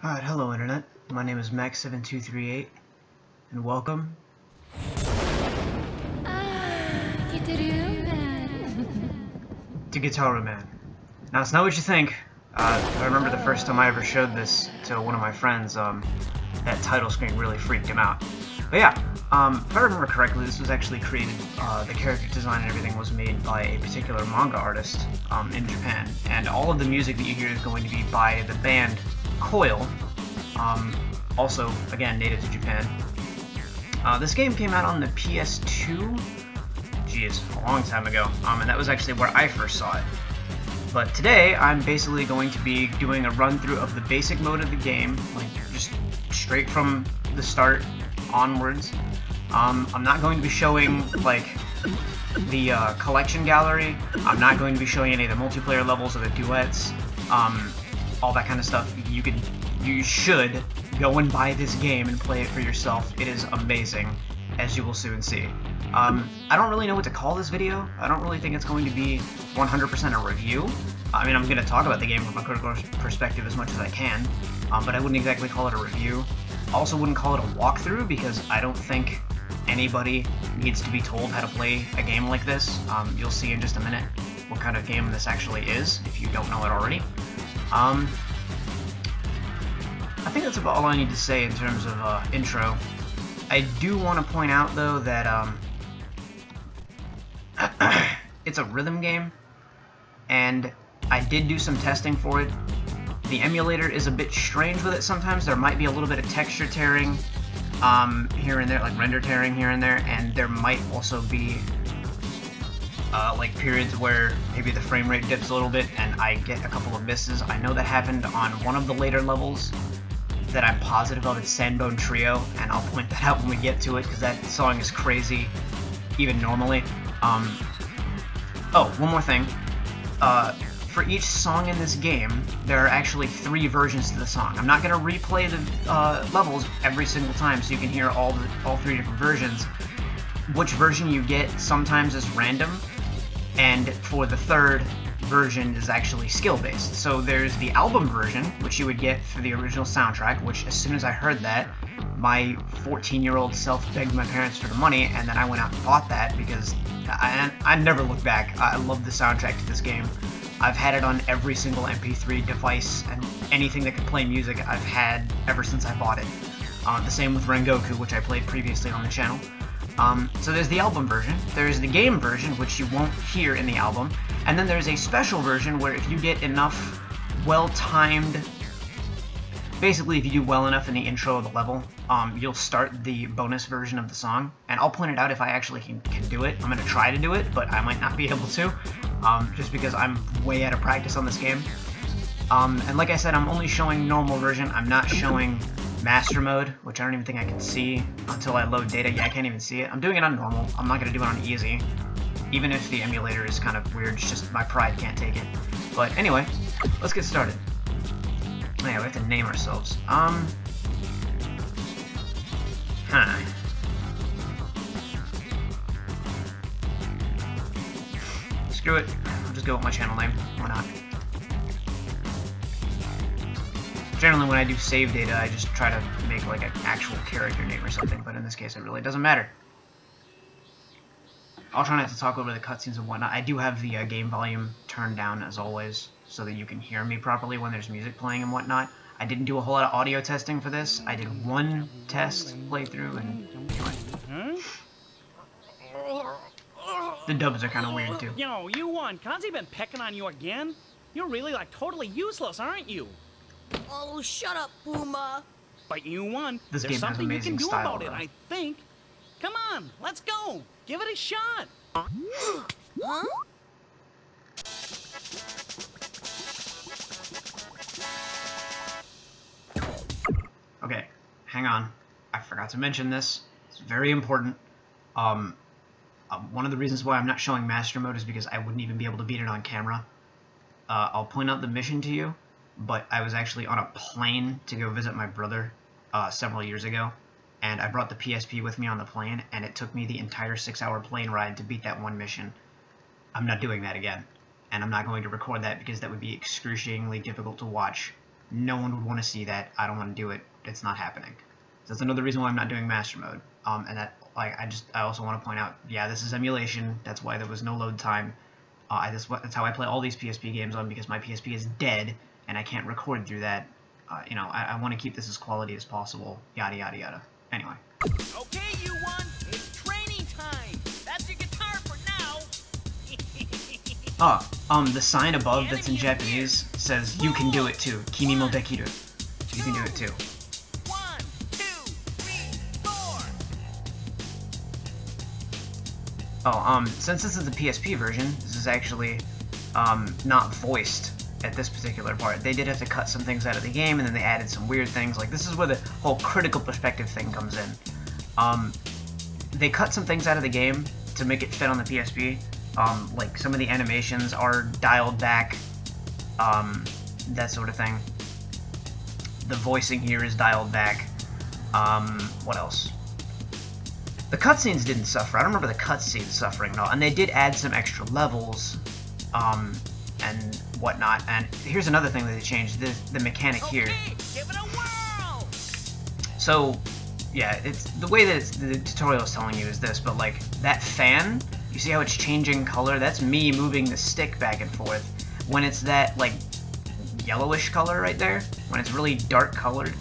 Alright, hello Internet. My name is Max7238, and welcome to Guitar Man. Now, it's not what you think. I remember the first time I ever showed this to one of my friends, that title screen really freaked him out. But yeah, if I remember correctly, this was actually created, the character design and everything was made by a particular manga artist in Japan, and all of the music that you hear is going to be by the band Coil, also, again, native to Japan. This game came out on the PS2, geez, a long time ago, and that was actually where I first saw it. But today, I'm basically going to be doing a run-through of the basic mode of the game, like, just straight from the start onwards. I'm not going to be showing, like, the collection gallery. I'm not going to be showing any of the multiplayer levels or the duets, all that kind of stuff. You should go and buy this game and play it for yourself. It is amazing, as you will soon see. I don't really know what to call this video. I don't really think it's going to be 100% a review. I mean, I'm going to talk about the game from a critical perspective as much as I can, but I wouldn't exactly call it a review. I also wouldn't call it a walkthrough, because I don't think anybody needs to be told how to play a game like this. You'll see in just a minute what kind of game this actually is, if you don't know it already. I think that's about all I need to say in terms of intro. I do want to point out, though, that it's a rhythm game, and I did do some testing for it. The emulator is a bit strange with it sometimes. There might be a little bit of texture tearing here and there, like render tearing here and there, and there might also be like periods where maybe the frame rate dips a little bit and I get a couple of misses. I know that happened on one of the later levels that I'm positive of. It's Sanbone Trio, and I'll point that out when we get to it, because that song is crazy, even normally. Oh, one more thing. For each song in this game, there are actually 3 versions to the song. I'm not going to replay the levels every single time so you can hear all 3 different versions. Which version you get sometimes is random, and for the third version is actually skill-based. So there's the album version, which you would get for the original soundtrack, which as soon as I heard that, my 14-year-old self begged my parents for the money, and then I went out and bought that because I never looked back. I love the soundtrack to this game. I've had it on every single MP3 device, and anything that could play music I've had ever since I bought it. The same with Rengoku, which I played previously on the channel. So there's the album version, there's the game version, which you won't hear in the album, and then there's a special version where if you get enough well-timed, basically if you do well enough in the intro of the level, you'll start the bonus version of the song, and I'll point it out if I actually can do it. I'm going to try to do it, but I might not be able to, just because I'm way out of practice on this game. And like I said, I'm only showing normal version. I'm not showing master mode, which I don't even think I can see until I load data. Yeah, I can't even see it. I'm doing it on normal. I'm not going to do it on easy, even if the emulator is kind of weird. It's just my pride can't take it. But anyway, let's get started. Yeah, we have to name ourselves. Screw it. I'll just go with my channel name. Why not? Generally, when I do save data, I just try to make like an actual character name or something, but in this case, it really doesn't matter. I'll try not to talk over the cutscenes and whatnot. I do have the game volume turned down, as always, so that you can hear me properly when there's music playing and whatnot. I didn't do a whole lot of audio testing for this. I did one test playthrough, and anyway. The dubs are kind of weird, too. Yo, you won. Kazi been pecking on you again? You're really, like, totally useless, aren't you? Oh, shut up, Puma. But you won. This There's game has something you can amazing do style, about it, though. I think. Come on, let's go. Give it a shot. Huh? Okay, hang on. I forgot to mention this. It's very important. One of the reasons why I'm not showing master mode is because I wouldn't even be able to beat it on camera. I'll point out the mission to you, but I was actually on a plane to go visit my brother several years ago, and I brought the PSP with me on the plane, and it took me the entire 6-hour plane ride to beat that one mission. I'm not doing that again, and I'm not going to record that because that would be excruciatingly difficult to watch No one would want to see that. I don't want to do it. It's not happening. So that's another reason why I'm not doing Master Mode. And that, like, I also want to point out, yeah, this is emulation. That's why there was no load time. That's how I play all these PSP games on, because my PSP is dead and I can't record through that. You know, I want to keep this as quality as possible. Yada yada yada. Anyway. Okay, you won. It's training time. That's your guitar for now. The sign above that's in Japanese says "You can do it too." Kimi mo dekiru. You can do it too. 1, 2, 3, 4. Since this is the PSP version, this is actually not voiced at this particular part. They did have to cut some things out of the game, and then they added some weird things. Like, this is where the whole critical perspective thing comes in. They cut some things out of the game to make it fit on the PSP. Like, some of the animations are dialed back, that sort of thing. The voicing here is dialed back. What else? The cutscenes didn't suffer. I don't remember the cutscenes suffering at all. And they did add some extra levels, and whatnot. And here's another thing that they changed, the mechanic here. Okay, give it a whirl. So, yeah, it's the way that the tutorial is telling you is this, but like, that fan, you see how it's changing color? That's me moving the stick back and forth. When it's that, like, yellowish color right there, when it's really dark colored,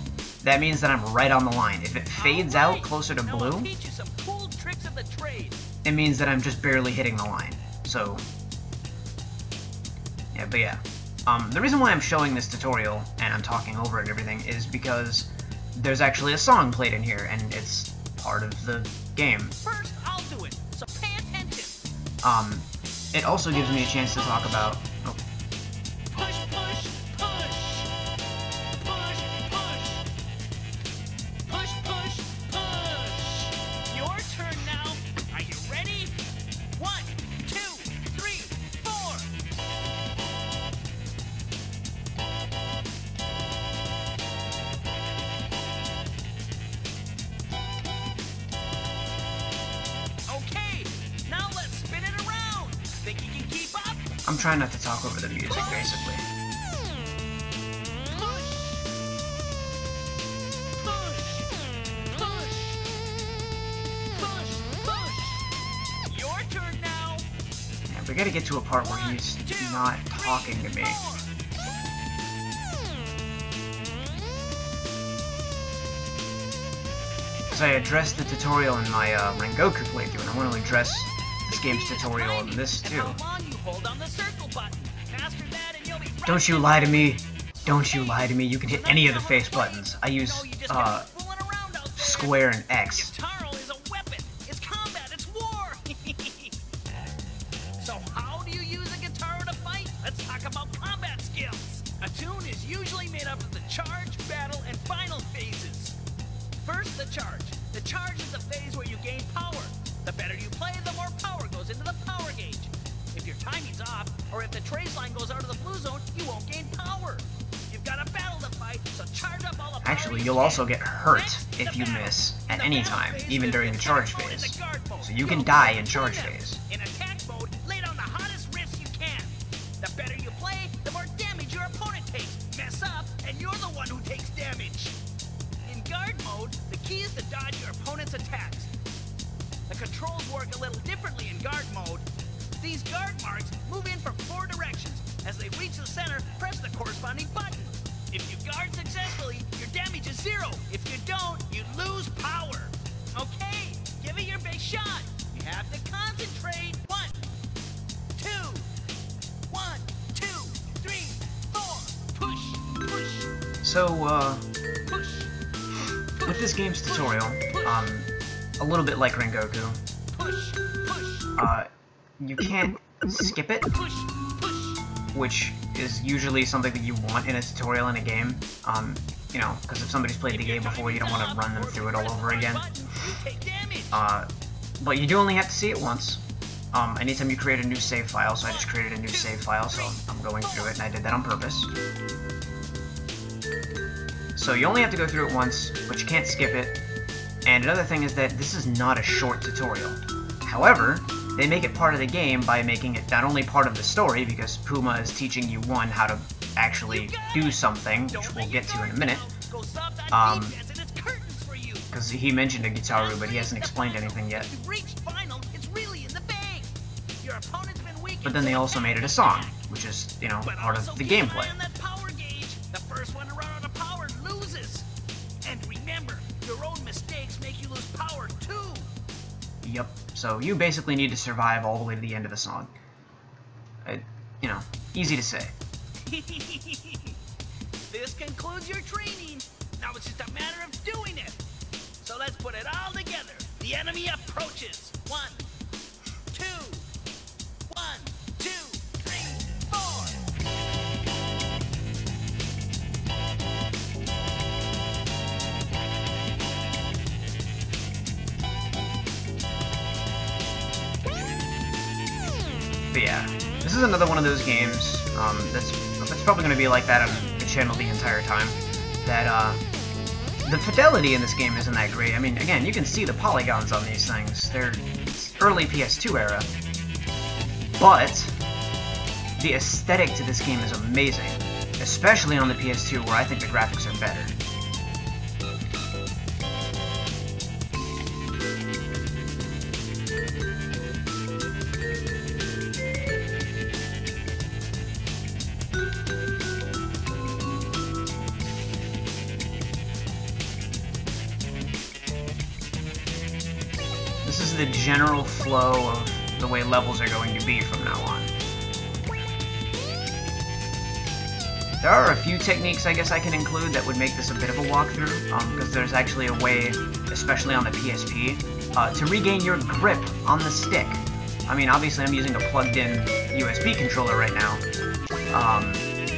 that means that I'm right on the line. If it fades out closer to blue, I'll teach you some cool tricks of the trade. it means that I'm just barely hitting the line. So, yeah, but yeah. The reason why I'm showing this tutorial, and I'm talking over it and everything, is because there's actually a song played in here, and it's part of the game. First, I'll do it, so pay attention. It also gives me a chance to talk about... Oh, Push, push, push. Push, push. Push, push, push. Your turn now. Are you ready? 1, 2, 3, 4. Okay, now let's spin it around. Think you can keep up? I'm trying not to talk over the music, basically. Push. Push. Push. Push. Push. Your turn now. Yeah, we gotta get to a part where he's not talking to me. Because I addressed the tutorial in my Rengoku playthrough, and I want to address this game's tutorial in this too. Don't you lie to me. Don't you lie to me. You can hit any of the face buttons. I use square and X. Guitar is a weapon. It's combat. It's war. So how do you use a guitar in a fight? Let's talk about combat skills. A tune is usually made up of the charge, battle, and final phases. First, the charge. The charge is the phase where you gain power. The better you play, the more power goes into the power gauge. If your timing's off, or if the trace line goes out of the blue zone, you won't gain power. You've got a battle to fight, so charge up all the power. Actually, you'll also get hurt if you miss at any time, even during the charge phase. So you can die in charge phase. In attack mode, lay down the hottest riffs you can. The better you play, the more damage your opponent takes. Mess up, and you're the one who takes damage. In guard mode, the key is to dodge your opponent's attacks. The controls work a little differently in guard mode. These guard marks move in from 4 directions. As they reach the center, press the corresponding button. If you guard successfully, your damage is 0. If you don't, you lose power. Okay, give it your best shot. You have to concentrate. 1, 2, 1, 2, 3, 4. Push, push, So, push. with this game's tutorial, a little bit like Rengoku, Push, push, you can't skip it, push, push. which is usually something that you want in a tutorial in a game. You know, because if somebody's played the game before, you don't want to run them through it all over again. But you do only have to see it once. Anytime you create a new save file, so I just created a new save file, so I'm going through it, and I did that on purpose. So you only have to go through it once, but you can't skip it. And another thing is that this is not a short tutorial. However, they make it part of the game by making it not only part of the story, because Puma is teaching you, 1, how to actually do something, which we'll get to in a minute. Because he mentioned a Gitaru, but he hasn't explained anything yet. But then they also made it a song, which is, you know, part of the gameplay. The first one to run out of power loses. And remember, your own mistakes make you lose power too. Yep. So you basically need to survive all the way to the end of the song. You know, easy to say. This concludes your training. Now it's just a matter of doing it. So let's put it all together. The enemy approaches. 1, 2, 1, 2, 3, 4. But yeah, this is another one of those games that's probably going to be like that on the channel the entire time. That the fidelity in this game isn't that great. I mean, again, you can see the polygons on these things. It's early PS2 era, but the aesthetic to this game is amazing, especially on the PS2, where I think the graphics are better. This is the general flow of the way levels are going to be from now on. There are a few techniques I guess I can include that would make this a bit of a walkthrough, because there's actually a way, especially on the PSP, to regain your grip on the stick. I mean, obviously I'm using a plugged-in USB controller right now,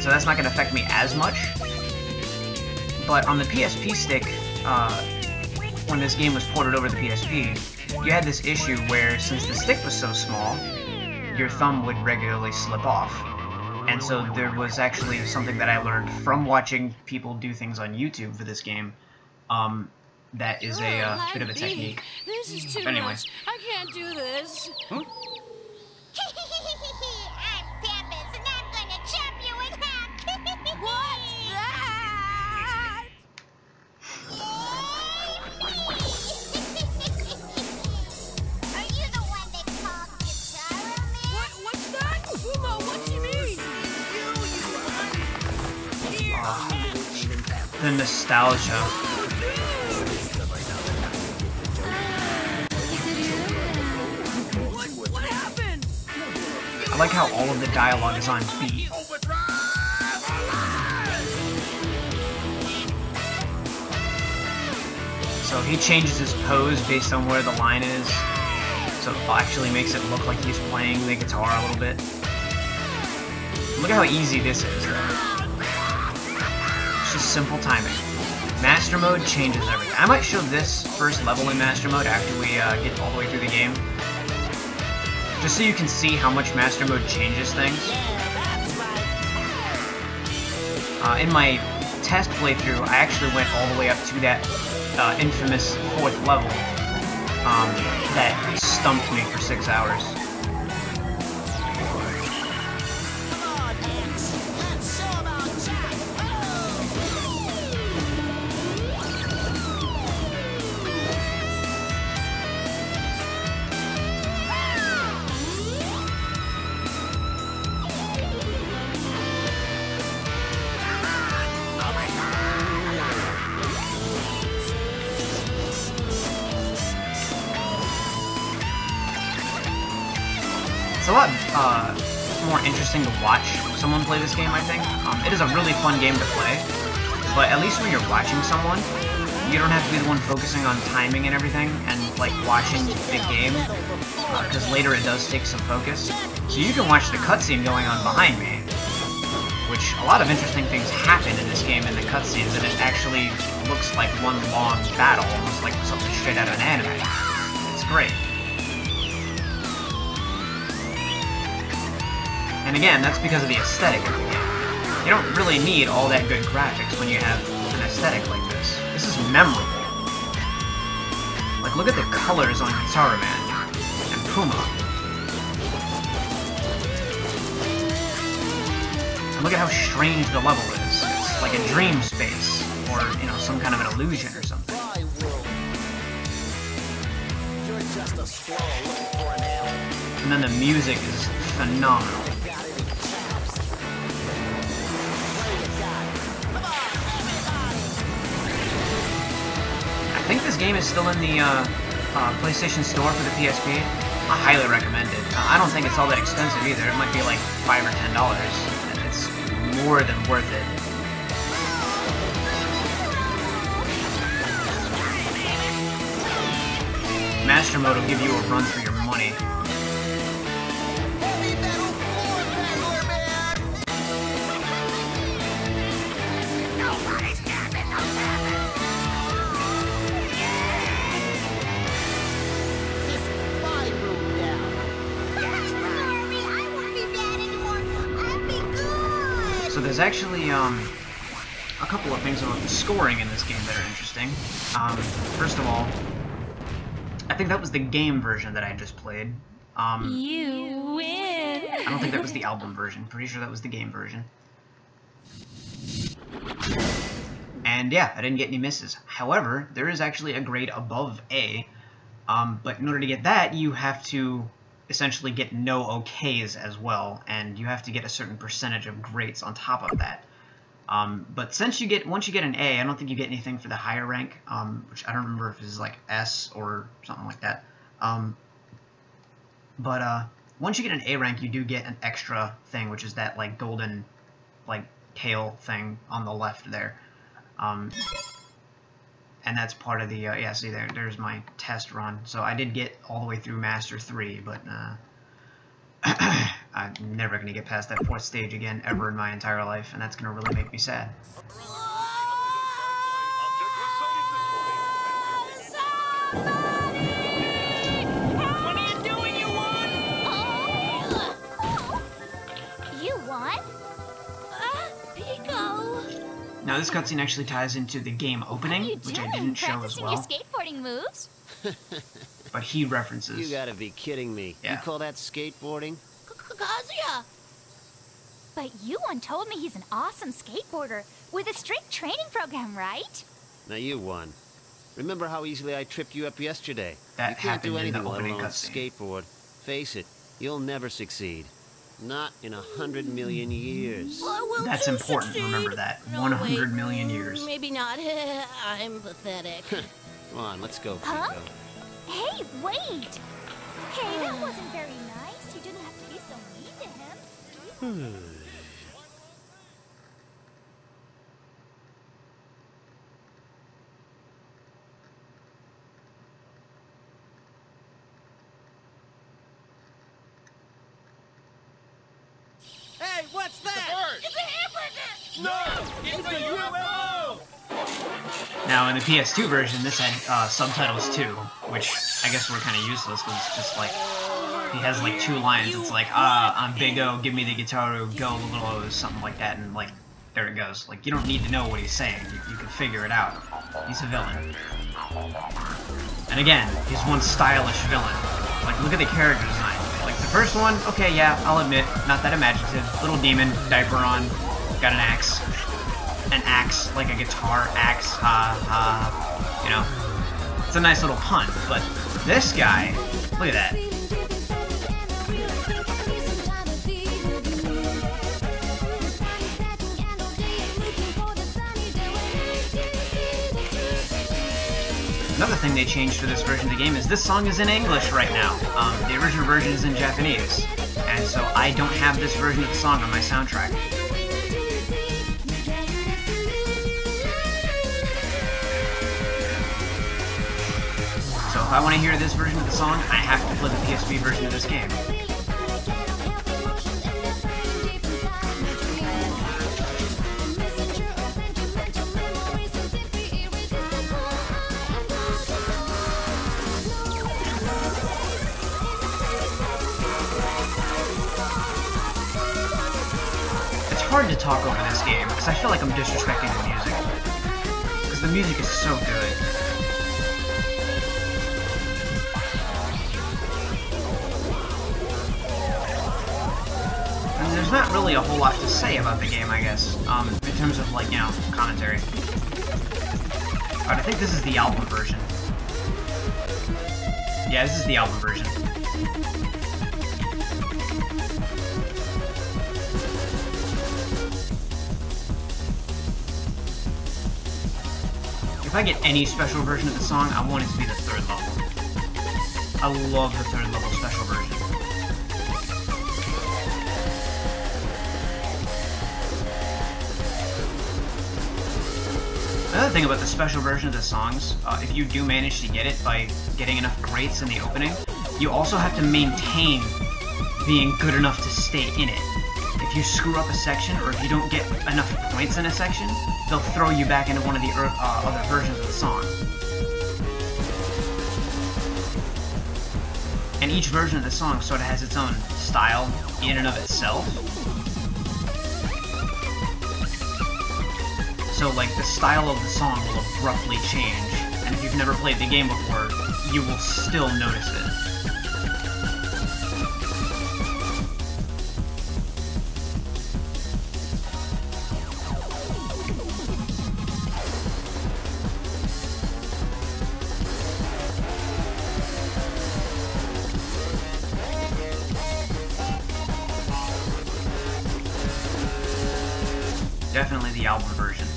so that's not going to affect me as much. But on the PSP stick, when this game was ported over the PSP, you had this issue where, since the stick was so small, your thumb would regularly slip off. And so there was actually something that I learned from watching people do things on YouTube for this game, that is a bit of a technique. This is too Anyway. much. I can't do this. I'm Tempest, and I'm gonna chop you in half. What's that? Are you the one they called Gitaru Man? What's that? Uma, what do you mean? The nostalgia. What happened? I like how all of the dialogue is on beat. So he changes his pose based on where the line is, so it actually makes it look like he's playing the guitar a little bit. Look at how easy this is, though. It's just simple timing. Master Mode changes everything. I might show this first level in Master Mode after we get all the way through the game, just so you can see how much Master Mode changes things. In my test playthrough, I actually went all the way up to that infamous 4th level that stumped me for 6 hours. It's a lot more interesting to watch someone play this game, I think. It is a really fun game to play, but at least when you're watching someone, you don't have to be the one focusing on timing and everything, and like watching the game, because later it does take some focus. So you can watch the cutscene going on behind me, which a lot of interesting things happen in this game in the cutscenes, and it actually looks like one long battle, almost like something straight out of an anime. It's great. And again, that's because of the aesthetic of the game. You don't really need all that good graphics when you have an aesthetic like this. This is memorable. Like, look at the colors on Gitaru Man and Puma. Look at how strange the level is. It's like a dream space, or, you know, some kind of an illusion or something. And then the music is phenomenal. I think this game is still in the PlayStation Store for the PSP. I highly recommend it. I don't think it's all that expensive either. It might be like $5 or $10. And it's more than worth it. Master Mode will give you a run for your money. So there's actually a couple of things about the scoring in this game that are interesting. First of all, I think that was the game version that I just played. You win. I don't think that was the album version. Pretty sure that was the game version. And yeah, I didn't get any misses. However, there is actually a grade above A. But in order to get that, you have to essentially get no OKs as well, and you have to get a certain percentage of grades on top of that. But once you get an A, I don't think you get anything for the higher rank, which I don't remember if it's like S or something like that. But once you get an A rank, you do get an extra thing, which is that like golden, like tail thing on the left there. And that's part of the, yeah, see there's my test run. So I did get all the way through Master 3, but I'm never going to get past that 4th stage again, ever in my entire life, and that's going to really make me sad. What are you doing? You won! You won? Pico. Now this cutscene actually ties into the game opening, which I didn't show as well, Your skateboarding moves? but he references. You gotta be kidding me. Yeah. You call that skateboarding? Kazuya. But Yuan told me he's an awesome skateboarder with a strict training program, right? Now you won. Remember how easily I tripped you up yesterday? That you can't do happened in the anything, let opening alone cutscene. skateboard. Face it, you'll never succeed. Not in 100 million years. I will That's too important, succeed. remember that. No, 100 wait, million years. Maybe not. I'm pathetic. Come on, let's go, Pico. Huh? Hey, wait! Hey, that wasn't very nice. You didn't have to be so mean to him. Hey, what's that? It's a hamburger! No! It's a UFO! Now in the PS2 version, this had subtitles too, which I guess were kind of useless because it's just like he has like 2 lines. It's like, I'm Big O, give me the guitar, go little O's, something like that, and like there it goes. Like you don't need to know what he's saying; you can figure it out. He's a villain, and again, he's one stylish villain. Like look at the character design. Like the first one, okay, yeah, I'll admit, not that imaginative. Little demon, diaper on, got an axe. An axe, like a guitar axe, you know. It's a nice little pun, but this guy, look at that. Another thing they changed for this version of the game is this song is in English right now. The original version is in Japanese, and so I don't have this version of the song on my soundtrack. So if I want to hear this version of the song, I have to play the PSP version of this game. It's hard to talk over this game, because I feel like I'm disrespecting the music. Because the music is so good. There's not really a whole lot to say about the game, I guess, in terms of, like, you know, commentary. Alright, I think this is the album version. Yeah, this is the album version. If I get any special version of the song, I want it to be the 3rd level. I love the 3rd level special version. Another thing about the special version of the songs, if you do manage to get it by getting enough greats in the opening, you also have to maintain being good enough to stay in it. If you screw up a section, or if you don't get enough points in a section, they'll throw you back into one of the other versions of the song. And each version of the song sort of has its own style in and of itself. So, like, the style of the song will abruptly change, and if you've never played the game before, you will still notice it. Definitely the album version.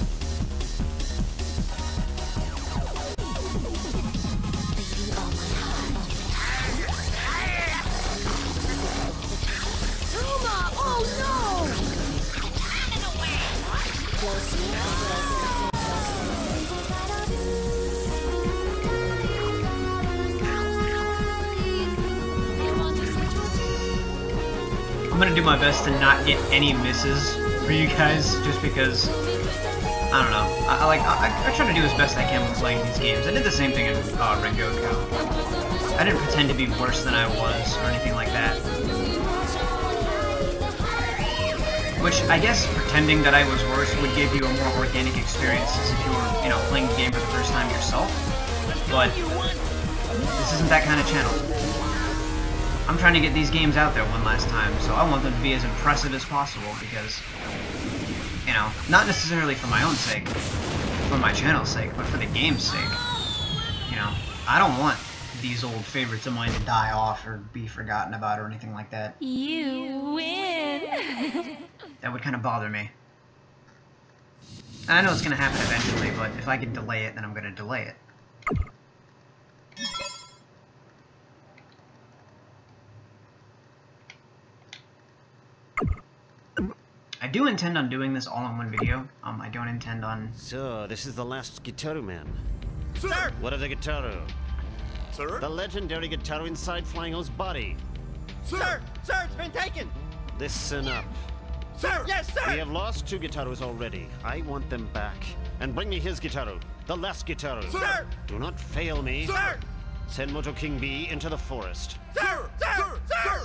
I'm gonna do my best to not get any misses for you guys, just because, I don't know, I try to do as best I can when playing these games. I did the same thing in Rengoku. I didn't pretend to be worse than I was, or anything like that. Which, I guess, pretending that I was worse would give you a more organic experience as if you were, you know, playing the game for the first time yourself. But this isn't that kind of channel. I'm trying to get these games out there one last time, so I want them to be as impressive as possible, because, you know, not necessarily for my own sake, for my channel's sake, but for the game's sake. You know, I don't want these old favorites of mine to die off or be forgotten about or anything like that. You win. That would kind of bother me. And I know it's going to happen eventually, but if I can delay it, then I'm going to delay it. I do intend on doing this all in one video. I don't intend on... So, this is the last Gitaru man. Sir! What of the Gitaru? Sir? The legendary Gitaru inside Flying-O's body. Sir! Sir, it's been taken! Listen up. Sir! Yes, sir! We have lost 2 Gitarus already. I want them back. And bring me his Gitaru. The last Gitaru. Sir! Do not fail me. Sir! Send Moto King B into the forest. Sir! Sir! Sir!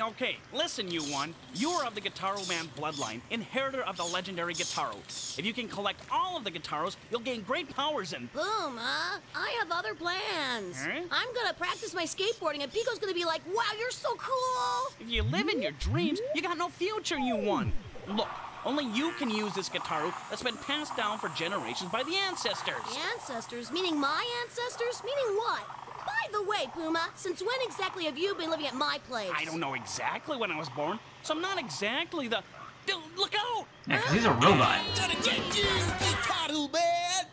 Okay, listen, you one. You are of the Gitaru Man bloodline, inheritor of the legendary Gitaru. If you can collect all of the Gitarus, you'll gain great powers and... Puma, I have other plans. Huh? I'm gonna practice my skateboarding, and Pico's gonna be like, "Wow, you're so cool!" If you live in your dreams, you got no future, you one. Look, only you can use this Gitaru that's been passed down for generations by the ancestors. Ancestors? Meaning my ancestors? Meaning what? By the way, Puma, since when exactly have you been living at my place? I don't know exactly when I was born, so I'm not exactly the... Dude, look out! Yeah, 'cause he's a robot. Gonna get you, Gitaru man!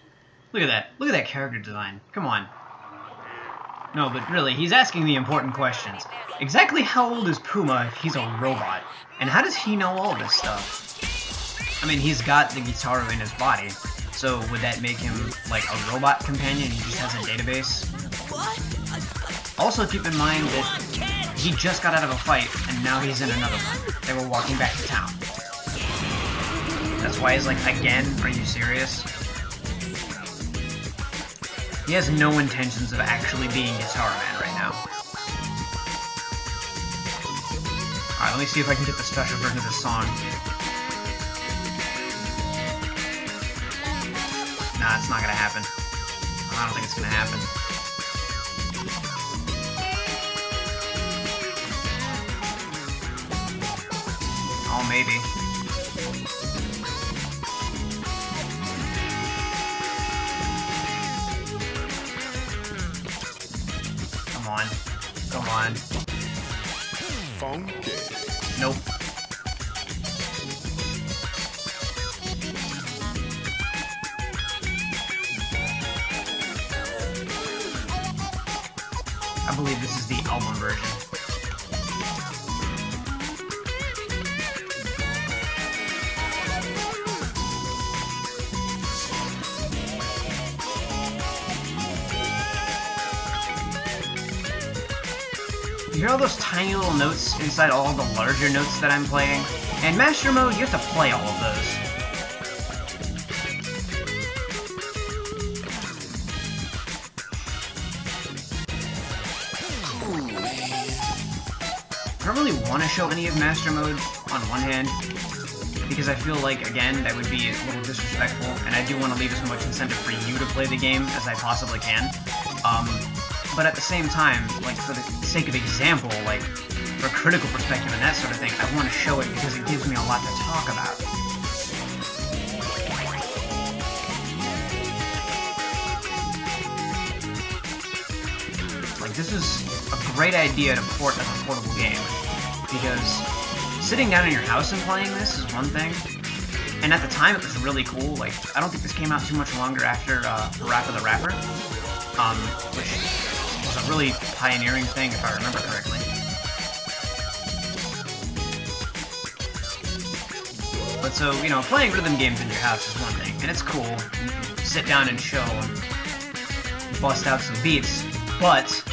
Look at that. Look at that character design. Come on. No, but really, he's asking the important questions. Exactly how old is Puma if he's a robot? And how does he know all this stuff? I mean, he's got the Gitaru in his body, so would that make him, like, a robot companion? He just has a database? Also keep in mind that he just got out of a fight, and now he's in another one. They were walking back to town. That's why he's like, again? Are you serious? He has no intentions of actually being Gitaru Man right now. Alright, let me see if I can get the special version of this song. Nah, it's not gonna happen. I don't think it's gonna happen. Oh, maybe. Come on. Come on. Funky. Nope. I believe this is the album version. You hear all those tiny little notes inside all the larger notes that I'm playing? In Master Mode, you have to play all of those. I don't really want to show any of Master Mode on one hand, because I feel like, again, that would be a little disrespectful, and I do want to leave as much incentive for you to play the game as I possibly can. But at the same time, like, for the sake of example, like, for a critical perspective and that sort of thing, I want to show it because it gives me a lot to talk about. Like, this is a great idea to port as a portable game, because sitting down in your house and playing this is one thing, and at the time it was really cool. Like, I don't think this came out too much longer after Parappa the Rapper, which was a really pioneering thing, if I remember correctly. But so, you know, playing rhythm games in your house is one thing, and it's cool. You can sit down and chill and bust out some beats, but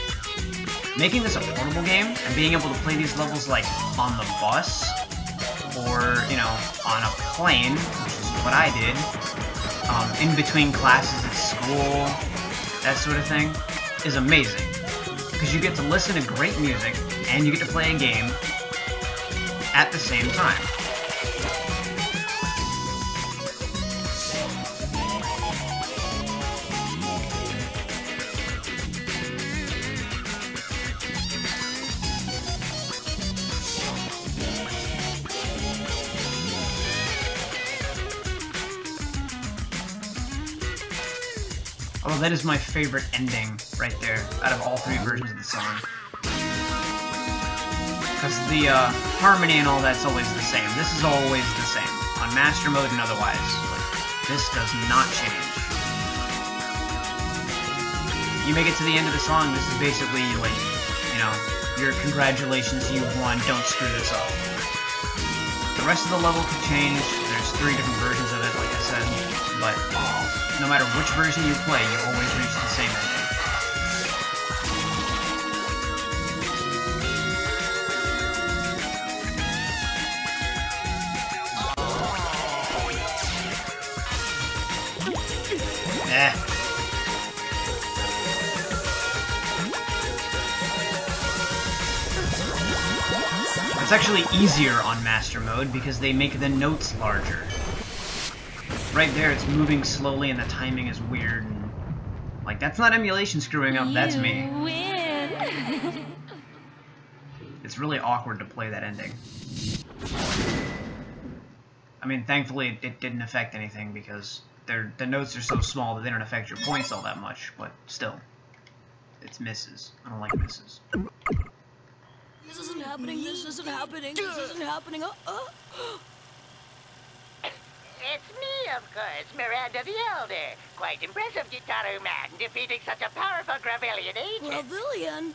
making this a portable game and being able to play these levels, like, on the bus, or, you know, on a plane, which is what I did, in between classes at school, that sort of thing, is amazing. Because you get to listen to great music, and you get to play a game at the same time. Oh, that is my favorite ending right there, out of all three versions of the song. Because the harmony and all that's always the same. This is always the same, on Master Mode and otherwise. Like, this does not change. You make it to the end of the song, this is basically, like, you know, your congratulations, you've won, don't screw this up. The rest of the level could change, there's 3 different versions of it, like I said, but no matter which version you play, you always reach the same ending. It's actually easier on Master Mode because they make the notes larger. Right there, it's moving slowly and the timing is weird. And, like, that's not emulation screwing up, that's me. Win. It's really awkward to play that ending. I mean, thankfully it didn't affect anything because the notes are so small that they don't affect your points all that much, but still. It's misses. I don't like misses. This isn't happening, this isn't happening, this isn't happening. It's me, of course, Miranda the Elder. Quite impressive, Gitaru Man, defeating such a powerful Gravellian agent. Gravellian?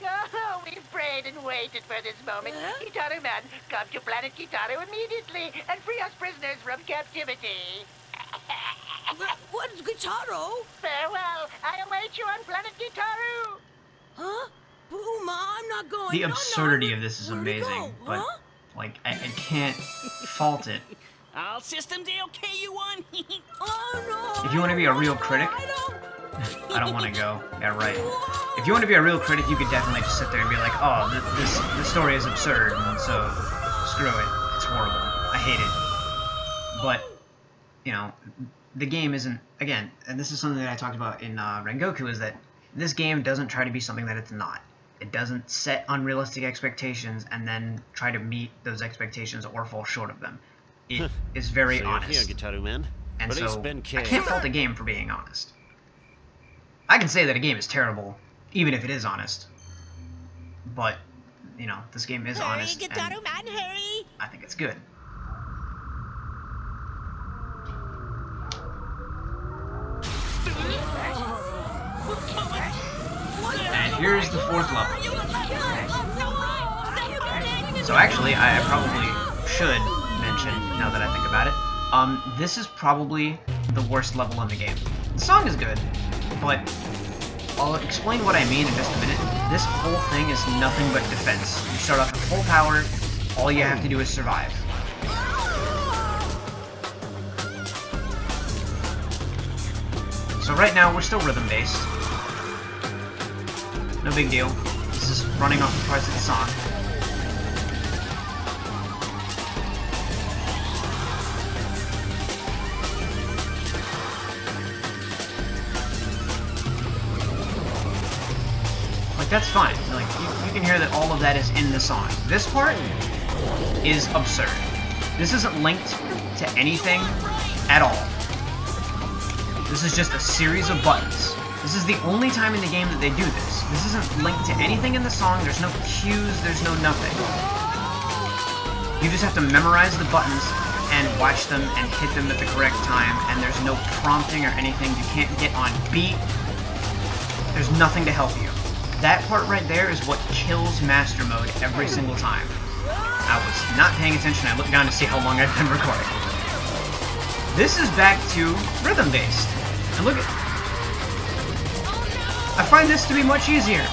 Oh, we've prayed and waited for this moment. Gitaru Man, come to Planet Gitaru immediately and free us prisoners from captivity. What is Gitaru? Farewell, I await you on Planet Gitaru. Huh? Puma, I'm not going. The absurdity No, of this is where'd he amazing, go? but, Huh? like, I can't fault it. All systems okay, you won? Oh no! If you want to be a real critic, I don't want to go. Yeah, right. If you want to be a real critic, you could definitely just sit there and be like, oh, this story is absurd, and so screw it. It's horrible. I hate it. But, you know, the game isn't, again, and this is something that I talked about in Rengoku, is that this game doesn't try to be something that it's not. It doesn't set unrealistic expectations and then try to meet those expectations or fall short of them. It is very So honest. you're here, Gitaru Man. And Release so, Ben I K. can't fault a game for being honest. I can say that a game is terrible, even if it is honest. But, you know, this game is honest, and Man, hurry! I think it's good. And here's the 4th level. So actually, I probably should mention, now that I think about it, this is probably the worst level in the game. The song is good, but I'll explain what I mean in just a minute. This whole thing is nothing but defense. You start off at full power, all you have to do is survive. So right now, we're still rhythm-based. No big deal. This is running off the parts of the song. Like, that's fine. Like, you can hear that all of that is in the song. This part is absurd. This isn't linked to anything at all. This is just a series of buttons. This is the only time in the game that they do this. This isn't linked to anything in the song, there's no cues, there's no nothing. You just have to memorize the buttons and watch them and hit them at the correct time, and there's no prompting or anything. You can't get on beat. There's nothing to help you. That part right there is what kills Master Mode every single time. I was not paying attention, I looked down to see how long I'd been recording. This is back to rhythm-based. And look at... I find this to be much easier.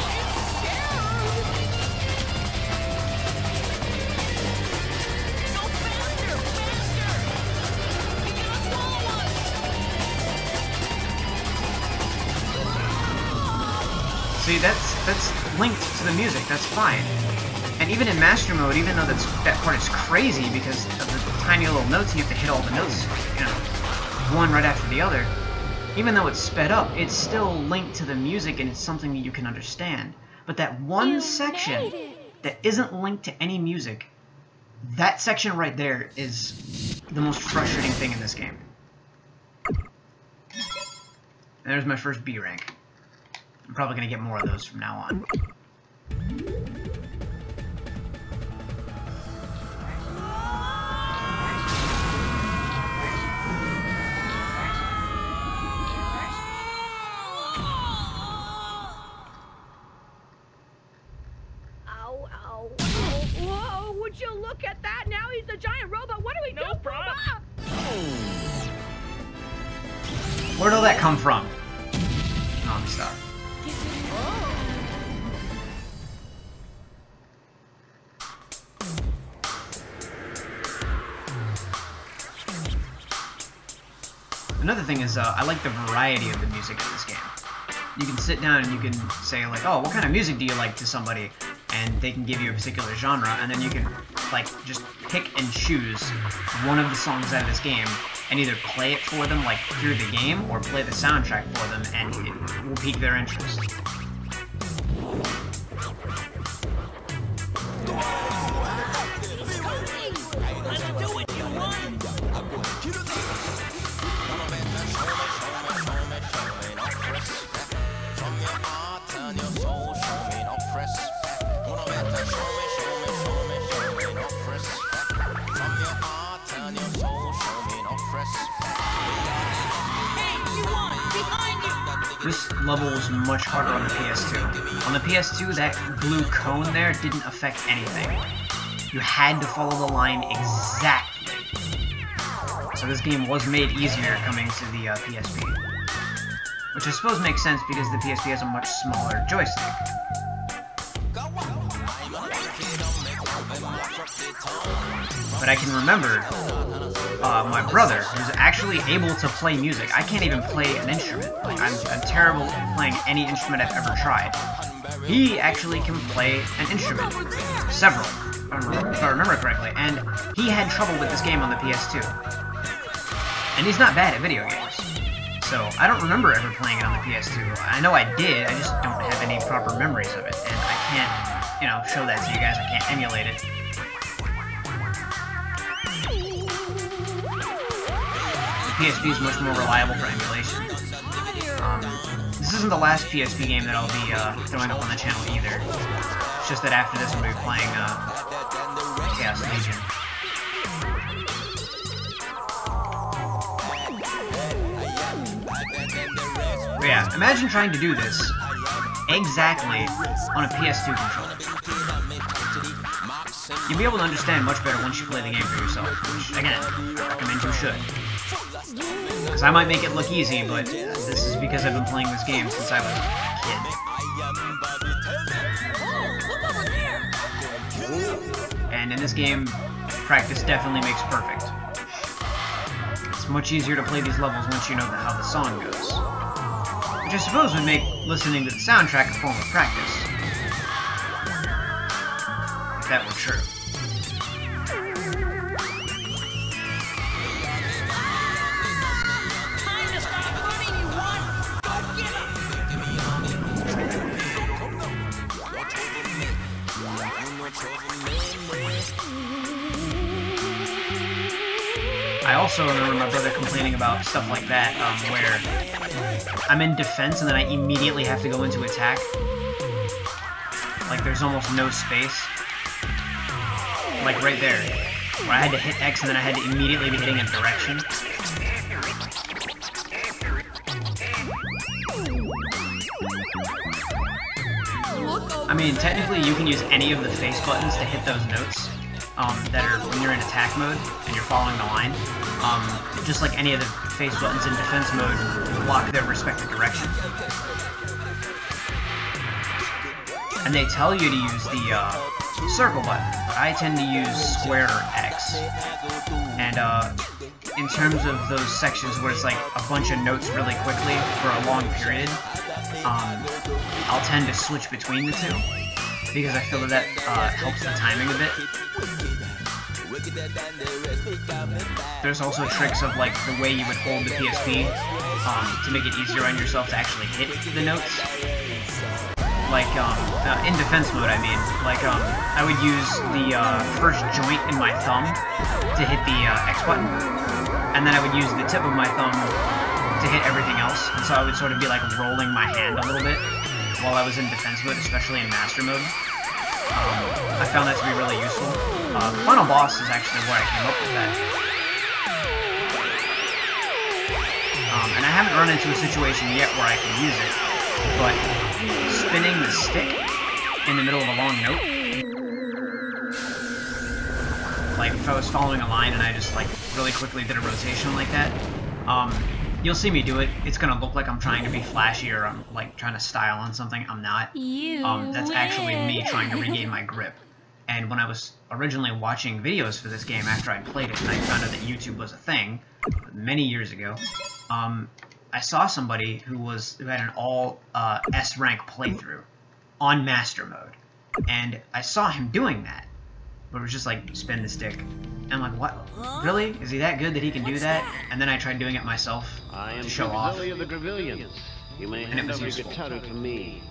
See, that's linked to the music, that's fine. And even in Master Mode, even though that part is crazy because of the tiny little notes, you have to hit all the notes, you know, one right after the other. Even though it's sped up, it's still linked to the music and it's something that you can understand. But that one section that isn't linked to any music, that section right there is the most frustrating thing in this game. There's my first B rank. I'm probably going to get more of those from now on. Whoa, would you look at that? Now he's a giant robot. What do we do, Puma? Where'd all that come from? Non-stop. Another thing is, I like the variety of the music in this game. You can sit down and you can say, like, oh, what kind of music do you like to somebody? And they can give you a particular genre, and then you can, like, just pick and choose one of the songs out of this game and either play it for them, like, through the game, or play the soundtrack for them, and it will pique their interest. This level was much harder on the PS2. On the PS2, that blue cone there didn't affect anything. You had to follow the line exactly. So this game was made easier coming to the PSP. Which I suppose makes sense because the PSP has a much smaller joystick. But I can remember my brother, who's actually able to play music. I can't even play an instrument. Like, I'm terrible at playing any instrument I've ever tried. He actually can play an instrument. Several, if I remember correctly. And he had trouble with this game on the PS2. And he's not bad at video games. So, I don't remember ever playing it on the PS2. I know I did, I just don't have any proper memories of it. And I can't, you know, show that to you guys. I can't emulate it. The PSP is much more reliable for emulation. This isn't the last PSP game that I'll be throwing up on the channel either. It's just that after this, I'm going to be playing Chaos Legion. But yeah, imagine trying to do this exactly on a PS2 controller. You'll be able to understand much better once you play the game for yourself, which, again, I recommend you should. Because I might make it look easy, but this is because I've been playing this game since I was a kid. And in this game, practice definitely makes perfect. It's much easier to play these levels once you know how the song goes. Which I suppose would make listening to the soundtrack a form of practice. If that were true. I also remember my brother complaining about stuff like that, where I'm in defense and then I immediately have to go into attack. Like there's almost no space. Like right there, where I had to hit X and then I had to immediately be hitting a direction. I mean, technically you can use any of the face buttons to hit those notes. That are when you're in attack mode and you're following the line. Just like any of the face buttons in defense mode block their respective direction. And they tell you to use the circle button, but I tend to use square or X. And in terms of those sections where it's like a bunch of notes really quickly for a long period, I'll tend to switch between the two, because I feel that helps the timing a bit. There's also tricks of like the way you would hold the PSP to make it easier on yourself to actually hit the notes. Like in defense mode, I mean, like I would use the first joint in my thumb to hit the X button, and then I would use the tip of my thumb to hit everything else. And so I would sort of be like rolling my hand a little bit while I was in defense mode, especially in master mode. I found that to be really useful. The final boss is actually where I came up with that. And I haven't run into a situation yet where I can use it, but spinning the stick in the middle of a long note, like if I was following a line and I just like really quickly did a rotation like that, you'll see me do it. It's gonna look like I'm trying to be flashy or I'm like trying to style on something. I'm not. That's actually me trying to regain my grip. And when I was originally watching videos for this game after I'd played it and I found out that YouTube was a thing many years ago, I saw somebody who had an all S rank playthrough on master mode, and I saw him doing that. But it was just like spin the stick. And I'm like, what? Really? Is he that good that he can do that? And then I tried doing it myself to show off. Of the Gravillians. You may hand over your Gitaru to me.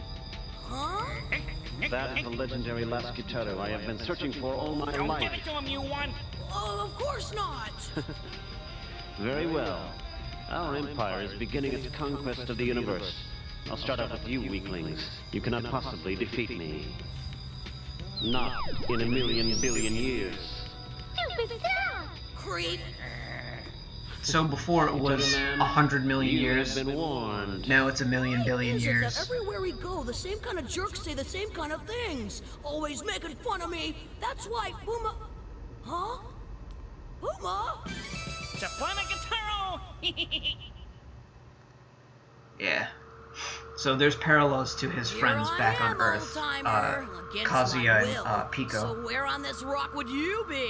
That is the legendary last Gitaru I have been searching for all my life. Give it to him, you one. Oh, of course not. Very well. Our empire is beginning its conquest of the universe. I'll start out with you, weaklings. You cannot possibly defeat me. Not in a million billion years. Creep. So before it was 100 million years, Been warned. now it's a million billion Is it that years. everywhere we go, the same kind of jerks say the same kind of things, always making fun of me. That's why Puma... Huh? Puma? Japana Gitaro! Yeah. So there's parallels to his friends back on Earth, Kazuya and Pico. So where on this rock would you be?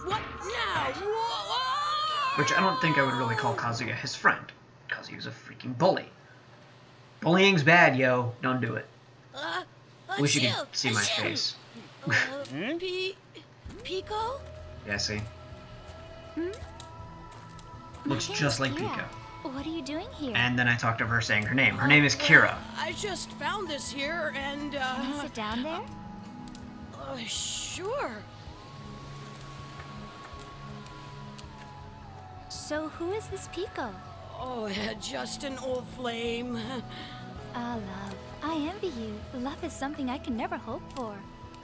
What now? Whoa! Which I don't think I would really call Kazuya his friend. Kazuya's a freaking bully. Bullying's bad, yo. Don't do it. Wish you could see my face. Pico? Yeah, see? Looks just like Pico. What are you doing here? And then I talked to her saying her name. Her name is Kira. I just found this here and, Can I sit down there? Sure. So who is this Pico? Oh, just an old flame. Ah, love. I envy you. Love is something I can never hope for.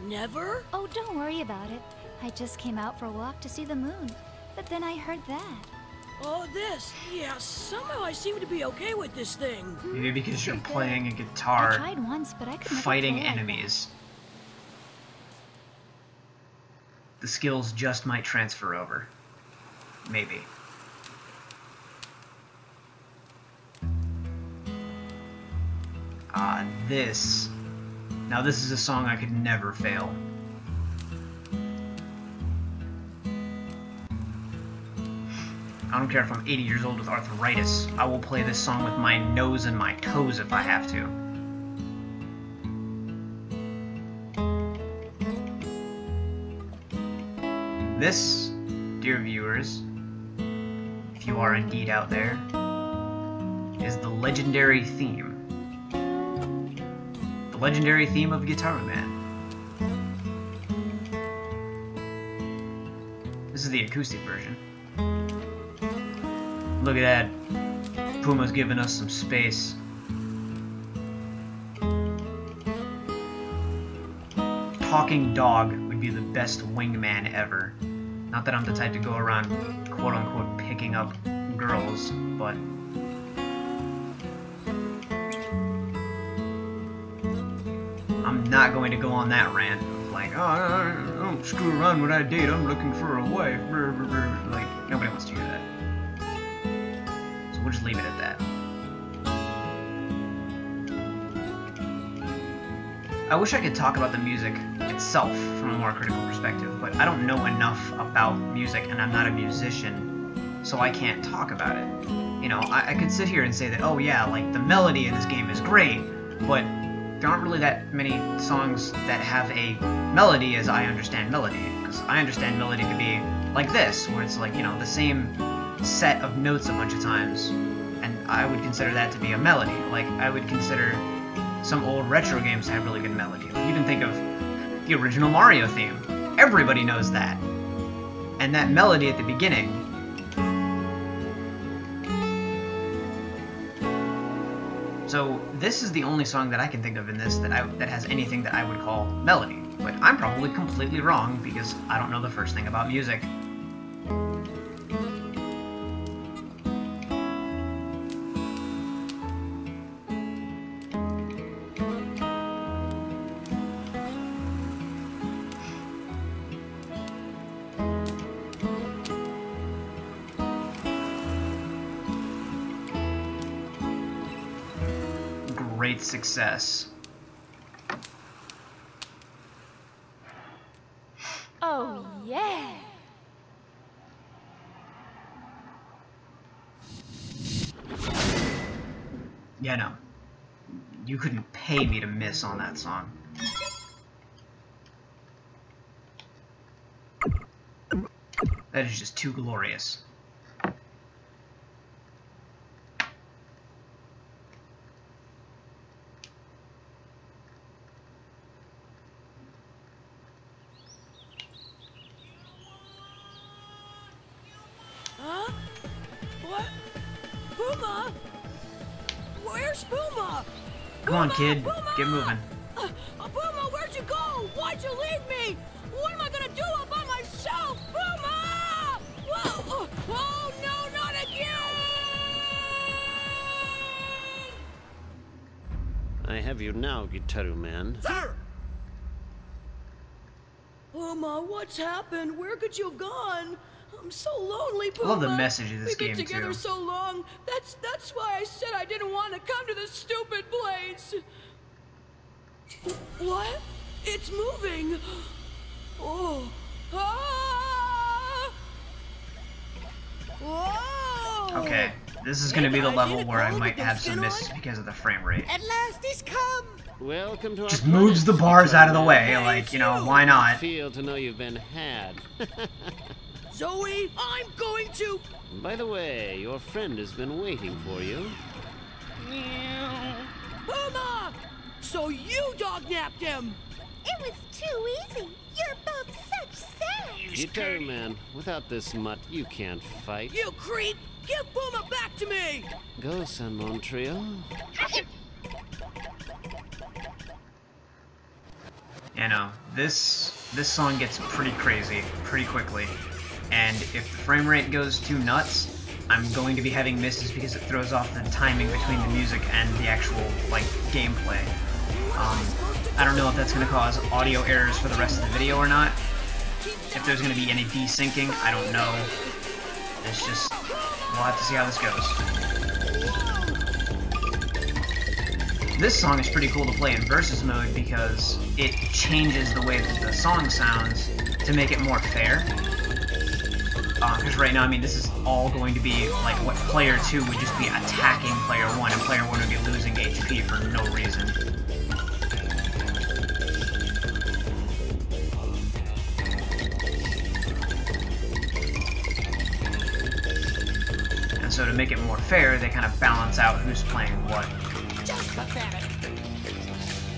Never? Oh, don't worry about it. I just came out for a walk to see the moon. But then I heard that. Oh, this. Yeah, somehow I seem to be okay with this thing. Maybe because you're playing a I guitar, tried once, but I could never fighting play like that. enemies. The skills just might transfer over. Maybe. This. Now this is a song I could never fail. I don't care if I'm 80 years old with arthritis. I will play this song with my nose and my toes if I have to. This, dear viewers, if you are indeed out there, is the legendary theme. The legendary theme of Gitaroo Man. This is the acoustic version. Look at that. Puma's giving us some space. Talking dog would be the best wingman ever. Not that I'm the type to go around quote-unquote picking up girls, but... I'm not going to go on that rant of like, oh, I don't screw around when I date, I'm looking for a wife. Like, nobody wants to hear that. So we'll just leave it at that. I wish I could talk about the music itself from a more critical perspective, but I don't know enough about music and I'm not a musician, so I can't talk about it. You know, I could sit here and say that, oh yeah, like the melody in this game is great, but there aren't really that many songs that have a melody as I understand melody, because I understand melody to be like this, where it's like, you know, the same set of notes a bunch of times, and I would consider that to be a melody. Like, I would consider some old retro games to have really good melody. Like, even think of the original Mario theme. Everybody knows that. And that melody at the beginning. So this is the only song that I can think of in this that has anything that I would call melody. But I'm probably completely wrong because I don't know the first thing about music. Great success. Oh, yeah. Yeah, no. You couldn't pay me to miss on that song. That is just too glorious. Huh? What? Puma? Where's Puma? Come on, Puma, kid. Puma! Get moving. Puma, where'd you go? Why'd you leave me? What am I gonna do all by myself? Puma! Whoa! Oh, no, not again! I have you now, Gitaroo Man. Sir! Puma, what's happened? Where could you have gone? I'm so lonely, Puma. I love the message of this We've game, been together too. so long. That's why I said I didn't want to come to this stupid place. What? It's moving. Oh. Ah! Whoa! Okay, this is gonna be the Hey, level guys, where I need a might cold have with some skin misses on? because of the frame rate. At last he's come! Welcome to our Just moves the planet, bars out of the Gitaroo way, Man. like, you know, why not? Feel to know you've been had. Zoe, I'm going to... By the way, your friend has been waiting for you. Puma! So you dog-napped him! It was too easy. You're both such saps. You tell me, man, without this mutt, you can't fight. You creep! Give Puma back to me! Go, San Montreal. You know, this song gets pretty crazy pretty quickly, and if the frame rate goes too nuts, I'm going to be having misses because it throws off the timing between the music and the actual, like, gameplay. I don't know if that's going to cause audio errors for the rest of the video or not. If there's going to be any desyncing, I don't know. It's just, we'll have to see how this goes. This song is pretty cool to play in versus mode because it changes the way that the song sounds to make it more fair. Because right now, I mean, this is all going to be like what player 2 would just be attacking player 1, and player 1 would be losing HP for no reason. And so to make it more fair, they kind of balance out who's playing what. Just pathetic.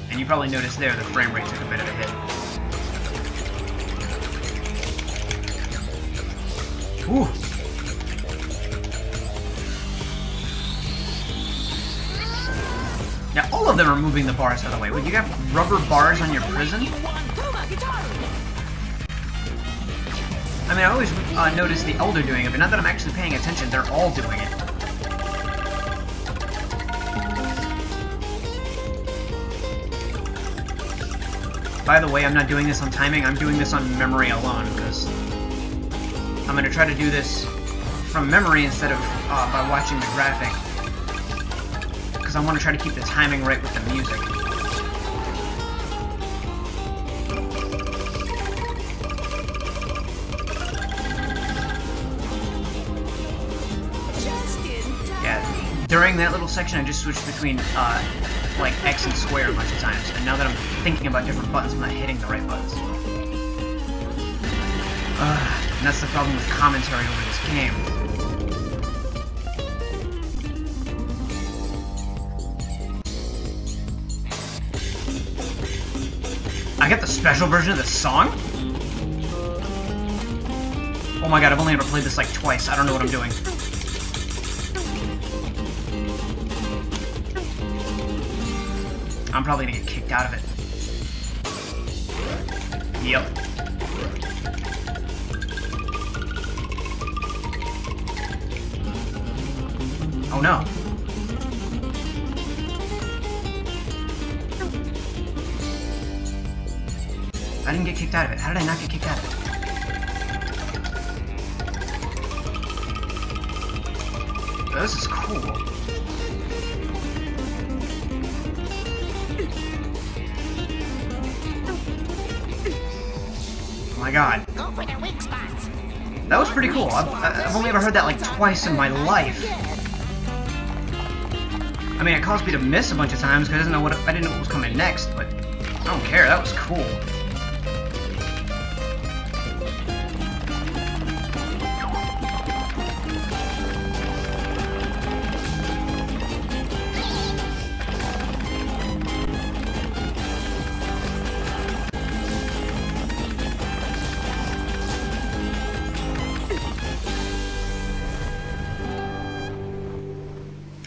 And you probably noticed there the frame rate took a bit of a hit. Ooh. Now all of them are moving the bars out of the way. Would you have rubber bars on your prison? I mean, I always notice the Elder doing it, but not that I'm actually paying attention, they're all doing it. By the way, I'm not doing this on timing, I'm doing this on memory alone, because I'm going to try to do this from memory instead of by watching the graphic, because I want to try to keep the timing right with the music. Yeah, during that little section I just switched between like X and square a bunch of times, and now that I'm thinking about different buttons, I'm not hitting the right buttons. And that's the problem with commentary over this game. I got the special version of this song? Oh my god, I've only ever played this like twice. I don't know what I'm doing. I'm probably gonna get kicked out of it. Yep. Oh no. I didn't get kicked out of it. How did I not get kicked out of it? This is cool. Oh my god. Go for their weak spots. That was pretty cool. I've only ever heard that like twice in my life. I mean, it caused me to miss a bunch of times because I didn't know what was coming next, but I don't care. That was cool.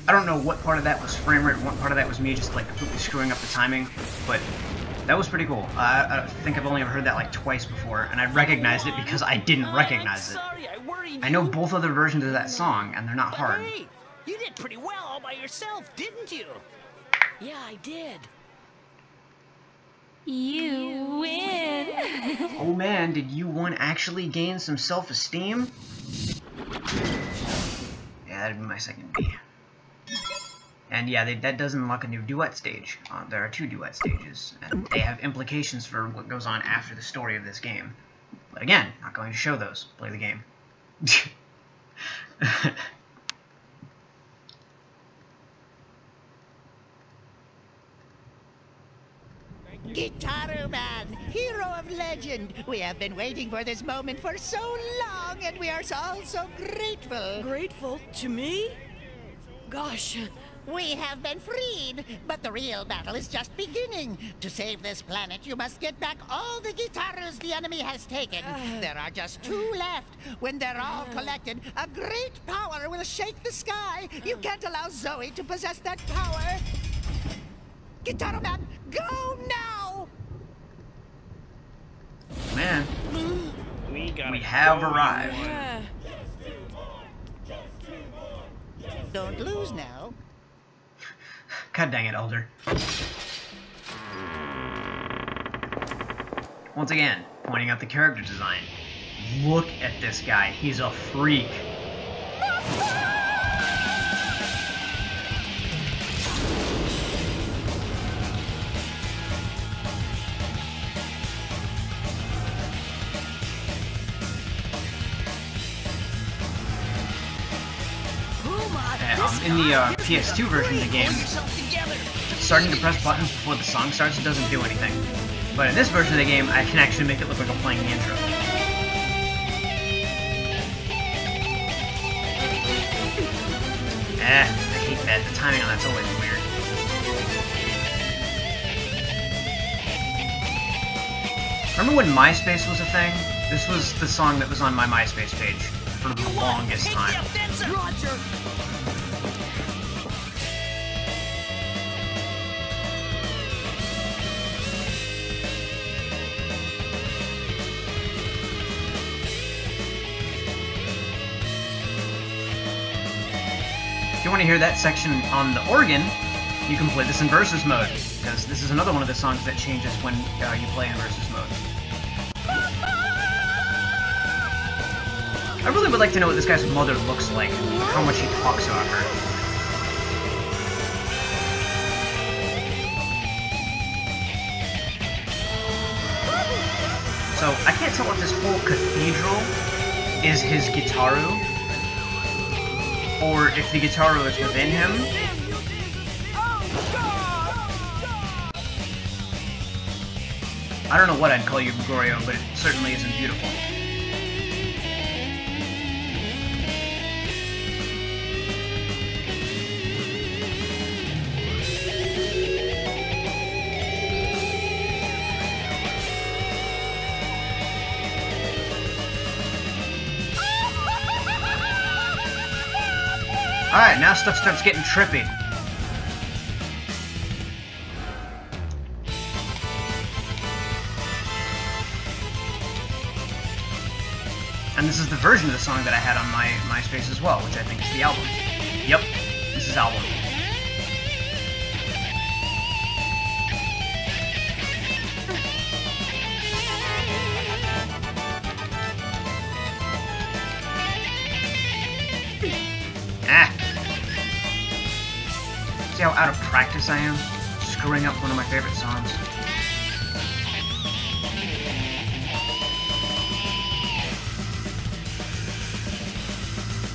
I don't know what part of that was frame rate and what part of that was me just like completely screwing up the timing, but that was pretty cool. I think I've only ever heard that like twice before, and I recognized it because I didn't recognize it. Sorry, I worried I know you. both other versions of that song, and they're not But hard. hey, you did pretty well all by yourself, didn't you? Yeah, I did. You win. Oh man, did you one actually gain some self-esteem? Yeah, that'd be my second B. And yeah, that does unlock a new duet stage. There are 2 duet stages, and they have implications for what goes on after the story of this game. But again, not going to show those. Play the game. Gitaru Man, hero of legend. We have been waiting for this moment for so long, and we are all so grateful. Grateful to me? Gosh, We have been freed, but the real battle is just beginning. To save this planet, you must get back all the Gitarus the enemy has taken. There are just 2 left. When they're all collected, a great power will shake the sky. You can't allow Zoe to possess that power. Gitaru Man, go now! Man, We have arrived. yeah. Don't lose now. God dang it, Elder. Once again, pointing out the character design. Look at this guy. He's a freak. In the PS2 version of the game, starting to press buttons before the song starts, it doesn't do anything. But in this version of the game, I can actually make it look like I'm playing the intro. I hate that. The timing on that's always weird. Remember when MySpace was a thing? This was the song that was on my MySpace page for the longest time. Roger. If you want to hear that section on the organ, you can play this in Versus mode, because this is another one of the songs that changes when you play in Versus mode. I really would like to know what this guy's mother looks like, how much he talks about her. So, I can't tell if this whole cathedral is his Gitaru, or if the Gitaru is within him. I don't know what I'd call you, Gregorio, but it certainly isn't beautiful. Alright, now stuff starts getting trippy. And this is the version of the song that I had on my MySpace as well, which I think is the album. Yep, this is album. See how out of practice I am? Screwing up one of my favorite songs.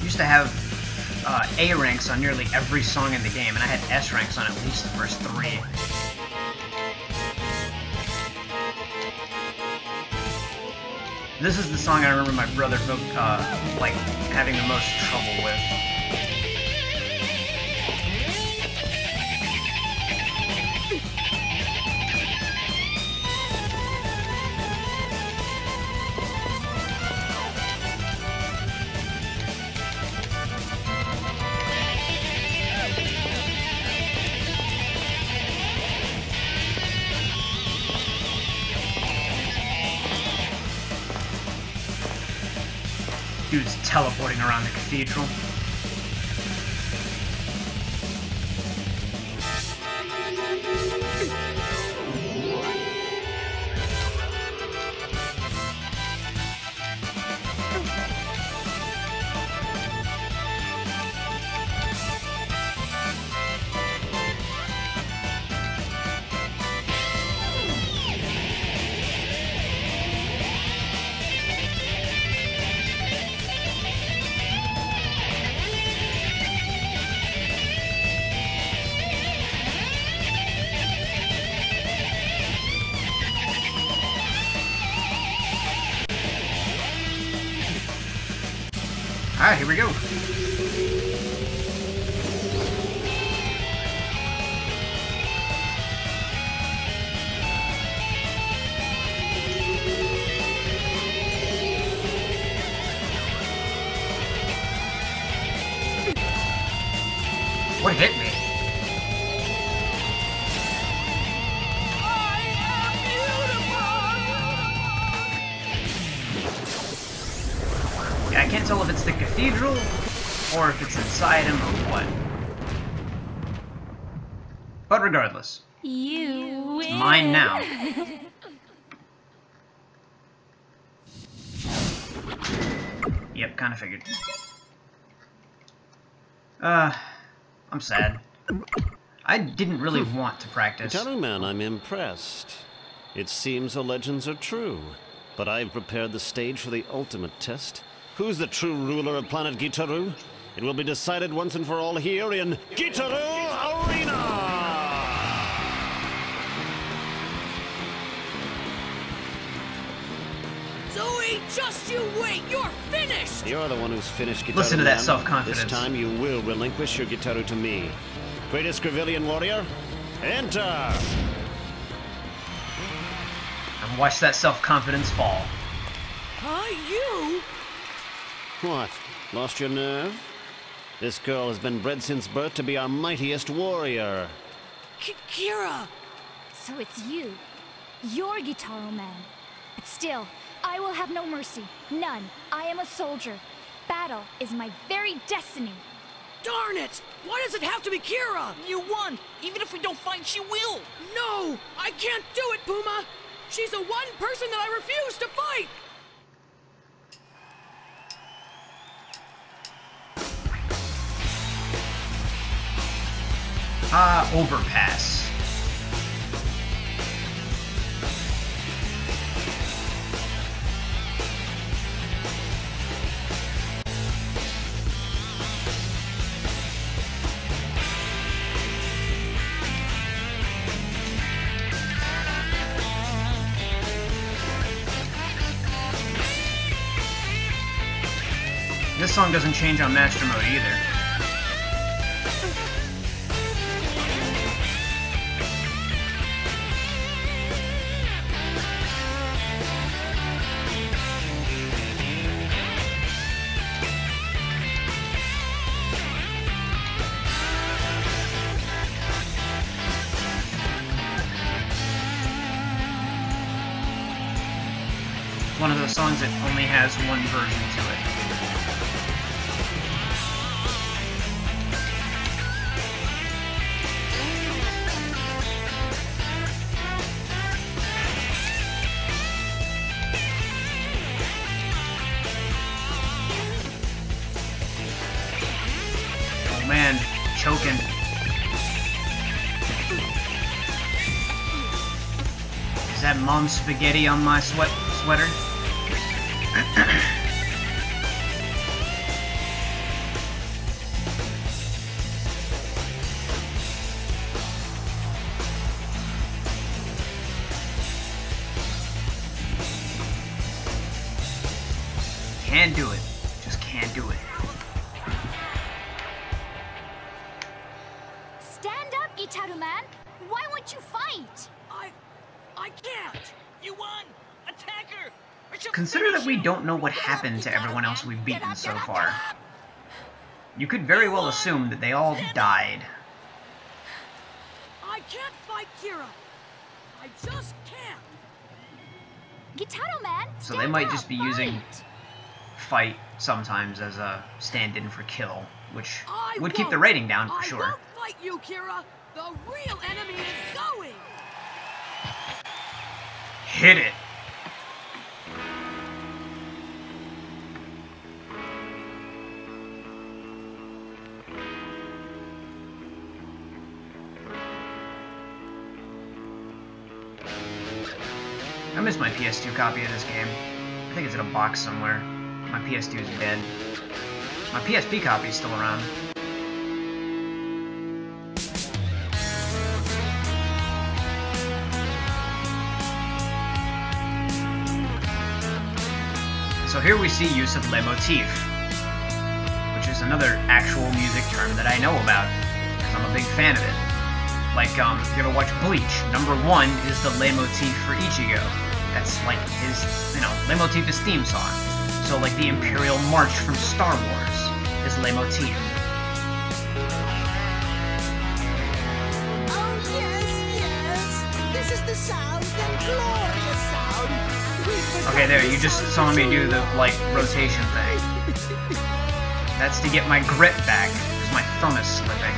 Used to have A ranks on nearly every song in the game, and I had S ranks on at least the first 3. This is the song I remember my brother like having the most trouble with. Dude's teleporting around the cathedral. Ah, here we go. What hit me? Yeah, I can't tell if it's the cathedral or if it's inside him or what. But regardless, You win. it's mine now. Yep, kind of figured. I'm sad. I didn't really want to practice. Gitaroo Man, I'm impressed. It seems the legends are true. But I've prepared the stage for the ultimate test. Who's the true ruler of Planet Gitaroo? It will be decided once and for all here in Gitaroo Arena! Zoe, just you wait! You're finished! You're the one who's finished, Gitaroo Listen to that Man. self-confidence. This time you will relinquish your Gitaroo to me. Greatest Gravillian warrior, enter! And watch that self-confidence fall. Huh? You? What? Lost your nerve? This girl has been bred since birth to be our mightiest warrior. Kira! So it's you. You're Gitaroo Man. But still, I will have no mercy. None. I am a soldier. Battle is my very destiny. Darn it! Why does it have to be Kira? You won! Even if we don't fight, she will! No! I can't do it, Puma! She's the one person that I refuse to fight! Overpass. This song doesn't change on Master Mode either. One of those songs that only has one version to it. Oh man, choking. Is that mom's spaghetti on my sweater? Can't do it. Just can't do it. Stand up, Gitaroo Man. Why won't you fight? I can't! You won! Attack her! Or she'll Consider that finish we you. don't know what happened to everyone else we've beaten so far. You could very well assume that they all died. I can't fight Kira! I just can't! Gitaroo Man, So they stand might up, just be using fight. fight sometimes as a stand-in for kill, which I would keep the won't. rating down for I sure. won't fight you, Kira! The real enemy is Zoe! Hit it! I miss my PS2 copy of this game. I think it's in a box somewhere. My PS2 is dead. My PSP copy is still around. So here we see use of Le Motif. is another actual music term that I know about, because I'm a big fan of it. Like, if you ever watch Bleach, number 1 is the leitmotif for Ichigo. That's like his, leitmotif is theme song. So like the Imperial March from Star Wars is leitmotif. Oh, yes. This is the sound, that glorious sound. Okay, there, you just saw me do the, like, rotation thing. That's to get my grip back, because my thumb is slipping.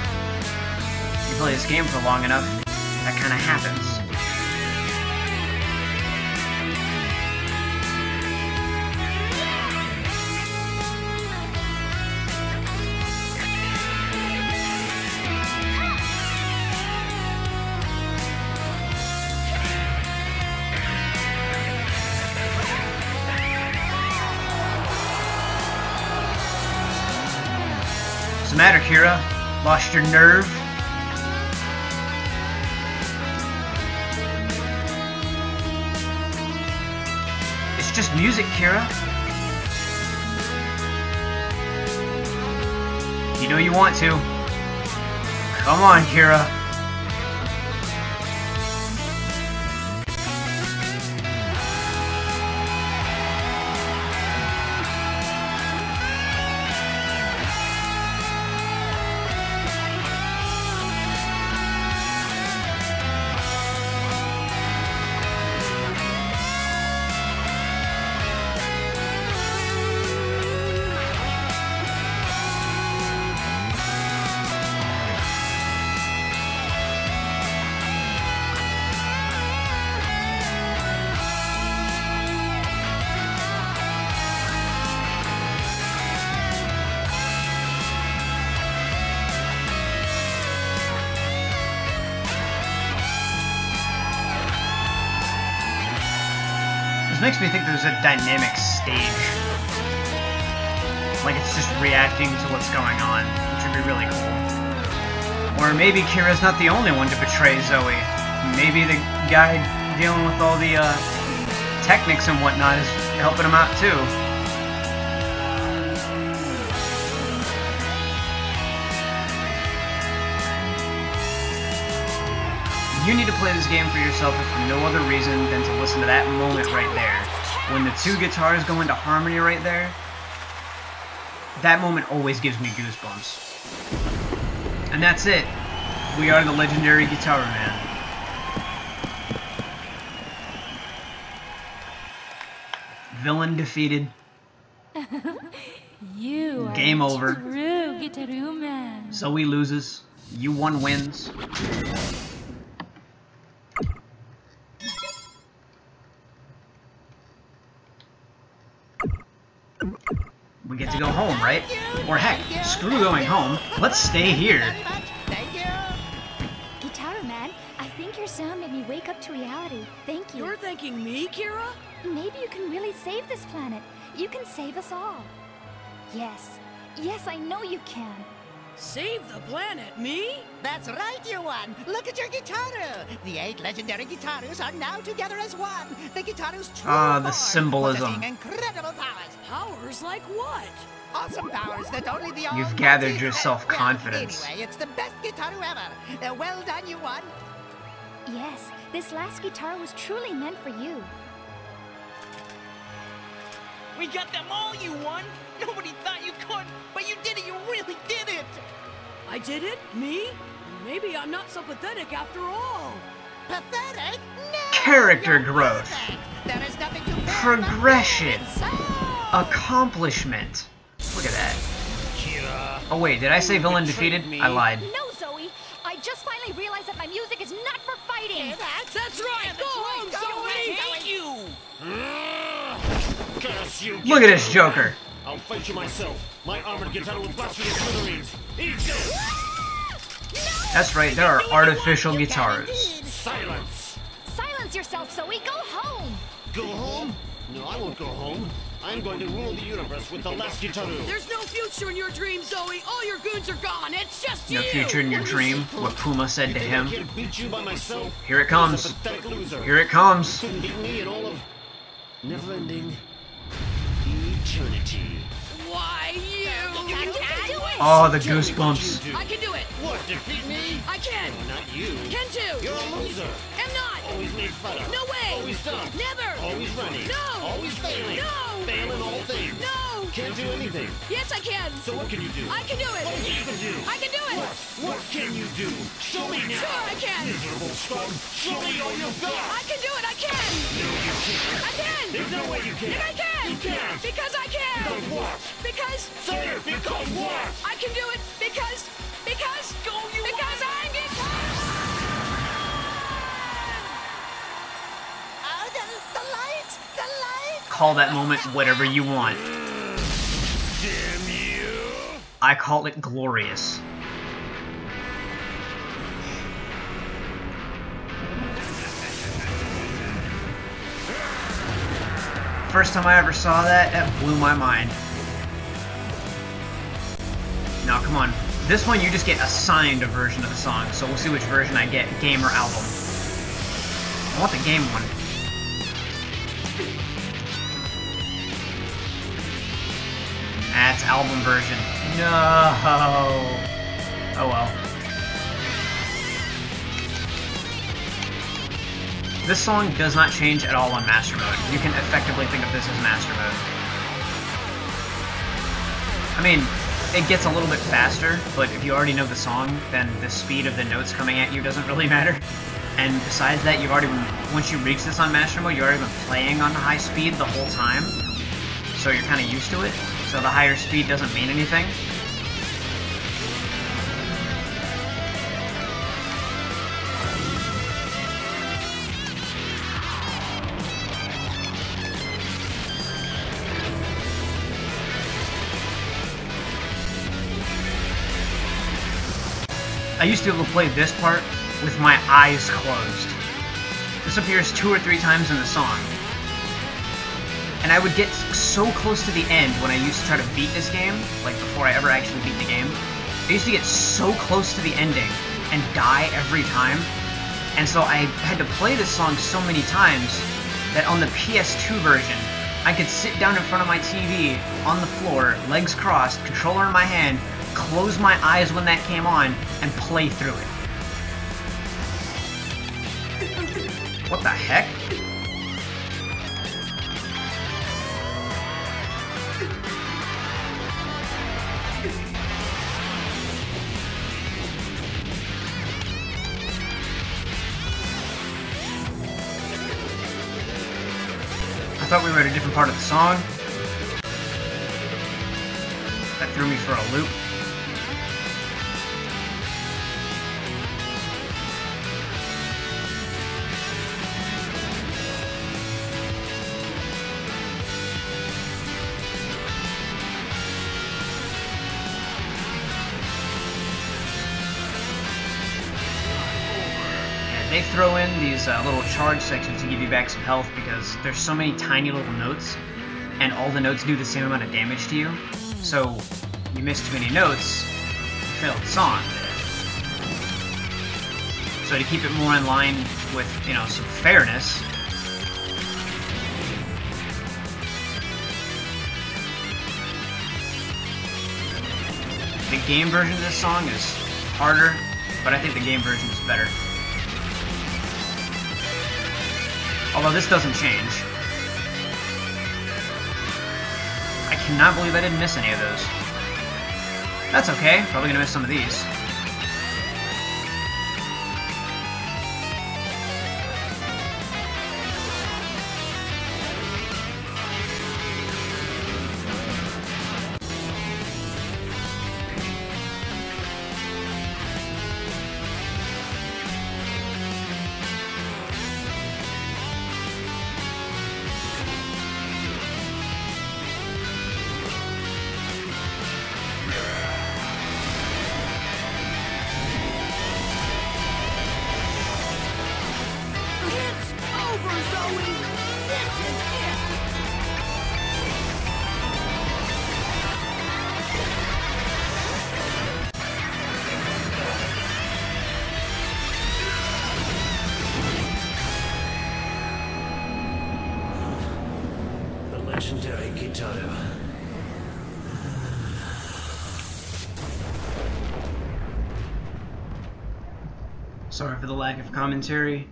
You play this game for long enough, that kind of happens. What's the matter, Kira? Lost your nerve? It's just music, Kira. You know you want to. Come on, Kira. Makes me think there's a dynamic stage. Like it's just reacting to what's going on, which would be really cool. Or maybe Kira's not the only one to betray Zoe. Maybe the guy dealing with all the techniques and whatnot is helping him out too. You need to play this game for yourself if for no other reason than to listen to that moment right there. When the two guitars go into harmony right there, that moment always gives me goosebumps. And that's it. We are the legendary Gitaroo Man. Villain defeated. You Game are over. True Gitaroo Man. Zoe loses. You one wins. We get to go home, right? Or heck, screw going home. Let's stay here. Thank you. Gitaroo Man, I think your sound made me wake up to reality. Thank you. You're thanking me, Kira? Maybe you can really save this planet. You can save us all. Yes. Yes, I know you can. Save the planet, me? That's right, you one. Look at your Gitaroo. The 8 legendary Gitaroos are now together as one. The Gitaroos true The form, symbolism. possessing incredible powers. Powers like what? Awesome powers that only the You've Almighty gathered your well, self-confidence. Anyway, it's the best Gitaroo ever. Well done, you one. Yes, this last guitar was truly meant for you. We got them all, you won! Nobody thought you could, but you did it! You really did it! I did it? Me? Maybe I'm not so pathetic after all. Pathetic? No! Character You're growth. perfect. There is nothing to fear. Progression. It's so... Accomplishment. Look at that. Kira. Oh wait, did I say villain defeated? I lied. No, Zoe! I just finally realized that my music is not for fighting! That's right! Go home, Zoe! Thank you! Curse you! Look at this Joker. I'll fight you myself. My armored Gitaroo will blast you to smithereens. Eat this! That's right, there are artificial Gitaroos. Silence! Silence yourself, Zoe! Go home! Go home? No, I won't go home. I'm going to rule the universe with the last Gitaroo. There's no future in your dream, Zoe! All your goons are gone! It's just No you! future in your dream, what Puma said to I him. can't beat you by myself. Here it comes. You're a pathetic loser. Here it comes. Couldn't beat me in all of never-ending eternity. Why, you... do it! Oh, the goosebumps. I can do it! What, defeat me? I can! No, not you. Can too! You're a loser. Am not! Always made fun of. No way! Always dumb. Never! Always running. No! Always failing. No! Fail in all things. No! Can't do anything. Yes, I can! So what can you do? I can do it! What is it you can do? I can do it! What can you do? Show me now. Sure, I can! Miserable scum. Show me all you've got. I can do it! I can! No, you can't. I can! There's no way you can. And I can! You can't. Because I can! Because what? Because... Say it, because what? I can do it because... Go you because I'm Oh, the light! The light! Call that moment whatever you want. Damn you. I call it glorious. First time I ever saw that, that blew my mind. Now, come on. This one, you just get assigned a version of the song, so we'll see which version I get, game or album. I want the game one. That's album version. No. Oh well. This song does not change at all on Master Mode. You can effectively think of this as Master Mode. I mean, it gets a little bit faster, but if you already know the song, then the speed of the notes coming at you doesn't really matter. And besides that, you've already been, once you reach this on Master Mode, you've already been playing on high speed the whole time. So you're kind of used to it. So the higher speed doesn't mean anything. I used to be able to play this part with my eyes closed. This appears 2 or 3 times in the song. And I would get so close to the end when I used to try to beat this game, like before I ever actually beat the game. I used to get so close to the ending and die every time. And so I had to play this song so many times that on the PS2 version, I could sit down in front of my TV on the floor, legs crossed, controller in my hand, close my eyes when that came on, and play through it. What the heck? I thought we were at a different part of the song. That threw me for a loop. They throw in these little charge sections to give you back some health because there's so many tiny little notes, and all the notes do the same amount of damage to you. So, you miss too many notes, you fail the song. So to keep it more in line with, you know, some fairness, the game version of this song is harder, but I think the game version is better. Although this doesn't change. I cannot believe I didn't miss any of those. That's okay, probably gonna miss some of these. Legendary Gitaru. Sorry for the lack of commentary,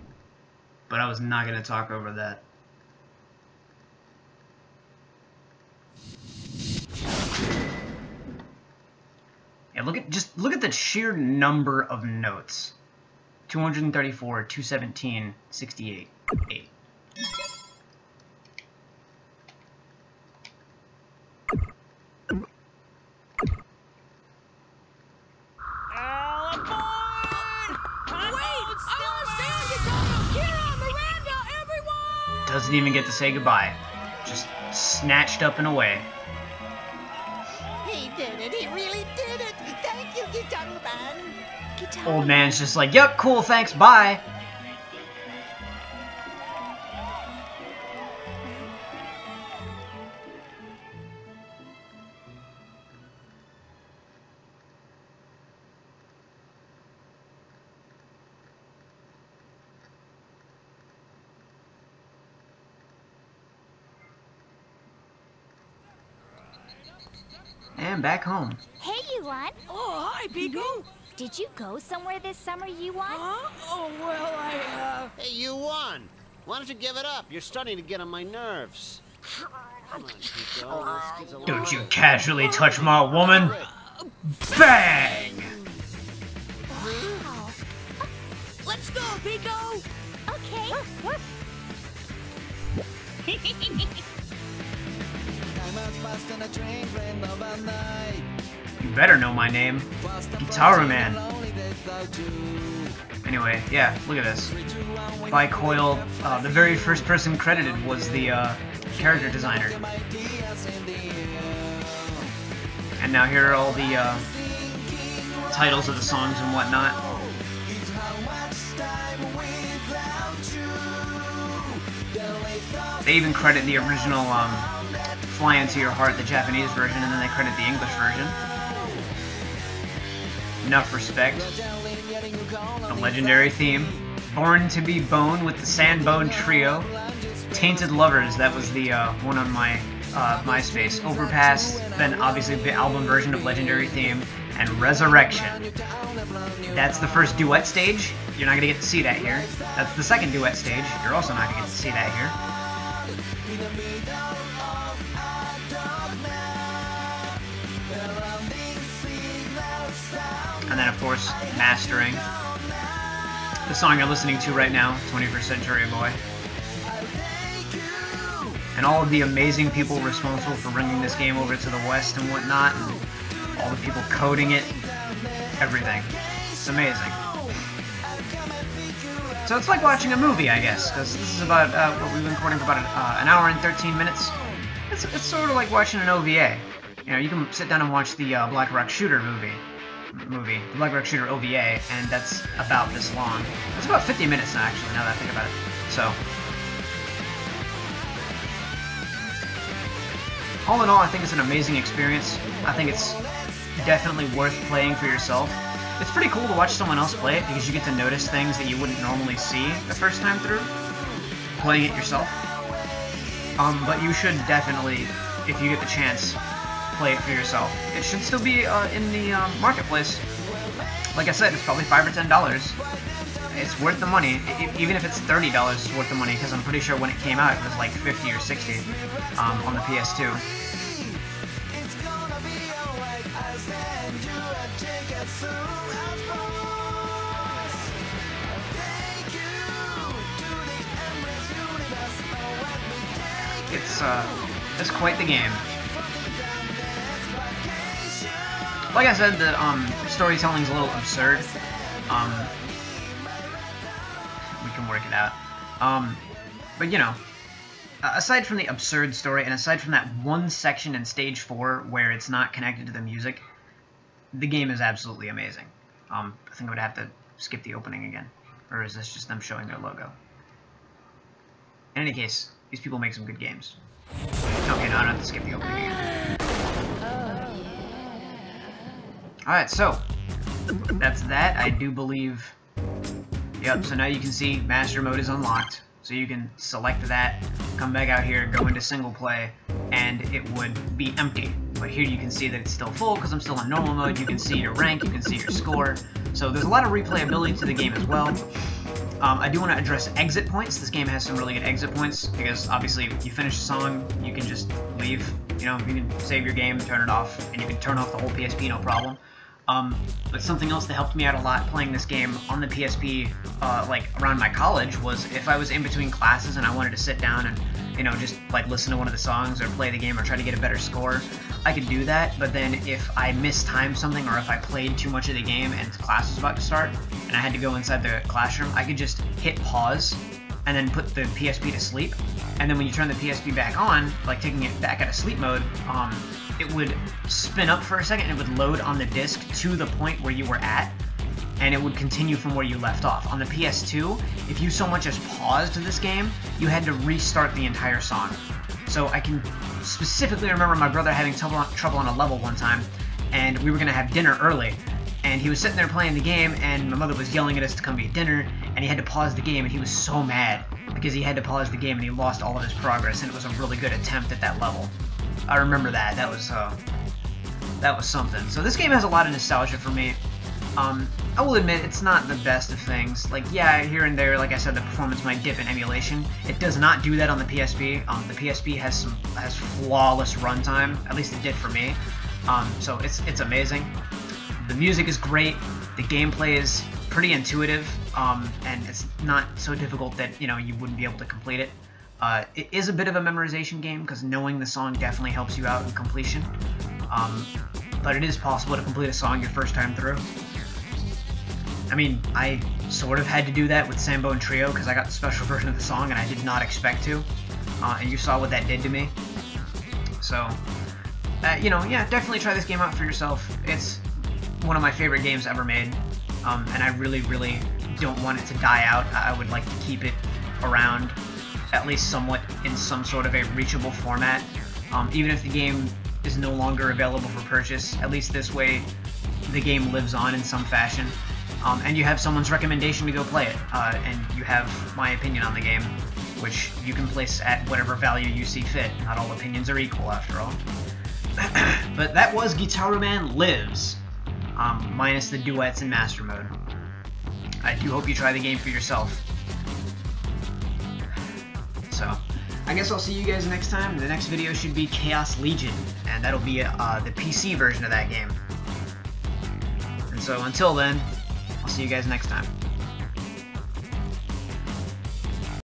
but I was not going to talk over that. Yeah, look at the sheer number of notes. 234, 217, 68, 8. Doesn't even get to say goodbye. Just snatched up and away. He did it. He really did it. Thank you, Gitaru Man. Old man's just like, yep, cool, thanks, bye. And back home. Hey, Yuan. Oh, hi, Pico. Did you go somewhere this summer, Yuan? Huh? Oh, well, Hey, you won. Why don't you give it up? You're starting to get on my nerves. Come on, Pico. Let's get along. Don't you casually touch my woman. Bang! Wow. Let's go, Pico. Okay. You better know my name. Gitaru Man. Anyway, yeah, look at this. By Coil, the very first person credited was the character designer. And now here are all the titles of the songs and whatnot. They even credit the original Fly Into Your Heart, the Japanese version, and then they credit the English version. Enough respect. The legendary theme. Born to be Bone with the Sandbone Trio. Tainted Lovers, that was the one on my MySpace. Overpass, then obviously the album version of Legendary Theme, and Resurrection. That's the first duet stage. You're not going to get to see that here. That's the second duet stage. You're also not going to get to see that here. And then, of course, mastering. The song you're listening to right now, 21st Century Boy. And all of the amazing people responsible for bringing this game over to the West and whatnot, and all the people coding it, everything. It's amazing. So it's like watching a movie, I guess, because this is about, what we've been recording for about an hour and 13 minutes. It's sort of like watching an OVA. You know, you can sit down and watch the Black Rock Shooter movie, Black Rock Shooter OVA, and that's about this long. It's about 50 minutes now, actually, now that I think about it. So, all in all, I think it's an amazing experience. I think it's definitely worth playing for yourself. It's pretty cool to watch someone else play it, because you get to notice things that you wouldn't normally see the first time through, playing it yourself. But you should definitely, if you get the chance, play it for yourself. It should still be in the marketplace. Like I said, it's probably $5 or $10. It's worth the money. Even if it's $30, it's worth the money, because I'm pretty sure when it came out it was like $50 or $60 on the PS2. It's quite the game. Like I said, the storytelling's a little absurd. We can work it out. But you know, aside from the absurd story, and aside from that one section in Stage 4 where it's not connected to the music, the game is absolutely amazing. I think I would have to skip the opening again. Or is this just them showing their logo? In any case, these people make some good games. Okay, no, I don't have to skip the opening again. Alright, so, that's that. I do believe... Yep, so now you can see Master Mode is unlocked. So you can select that, come back out here, go into single play, and it would be empty. But here you can see that it's still full, because I'm still in normal mode. You can see your rank, you can see your score. So there's a lot of replayability to the game as well. I do want to address exit points. This game has some really good exit points, because obviously you finish a song, you can just leave. You know, you can save your game, turn it off, and you can turn off the whole PSP, no problem. But something else that helped me out a lot playing this game on the PSP, like around my college, was if I was in between classes and I wanted to sit down and, you know, just like listen to one of the songs or play the game or try to get a better score, I could do that. But then if I mistimed something, or if I played too much of the game and class was about to start and I had to go inside the classroom, I could just hit pause and then put the PSP to sleep. And then when you turn the PSP back on, like taking it back out of sleep mode, it would spin up for a second and it would load on the disc to the point where you were at, and it would continue from where you left off. On the PS2, if you so much as paused this game, you had to restart the entire song. So I can specifically remember my brother having trouble on a level one time, and we were going to have dinner early, and he was sitting there playing the game, and my mother was yelling at us to come eat dinner, and he had to pause the game, and he was so mad because he had to pause the game and he lost all of his progress, and it was a really good attempt at that level. I remember that. That was something. So this game has a lot of nostalgia for me. I will admit it's not the best of things. Like, yeah, here and there, like I said, the performance might dip in emulation. It does not do that on the PSP. The PSP has flawless runtime. At least it did for me. So it's amazing. The music is great. The gameplay is pretty intuitive, and it's not so difficult that, you know, you wouldn't be able to complete it. It is a bit of a memorization game, because knowing the song definitely helps you out in completion. But it is possible to complete a song your first time through. I mean, I sort of had to do that with Sambo and Trio, because I got the special version of the song and I did not expect to. And you saw what that did to me. So, you know, yeah, definitely try this game out for yourself. It's one of my favorite games ever made. And I really, really don't want it to die out. I would like to keep it around, at least somewhat in some sort of a reachable format. Even if the game is no longer available for purchase, at least this way the game lives on in some fashion. And you have someone's recommendation to go play it, and you have my opinion on the game, which you can place at whatever value you see fit. Not all opinions are equal, after all. But that was Gitaroo Man Lives, minus the duets in Master Mode. I do hope you try the game for yourself. So, I guess I'll see you guys next time. The next video should be Chaos Legion, and that'll be the PC version of that game. And so until then, I'll see you guys next time.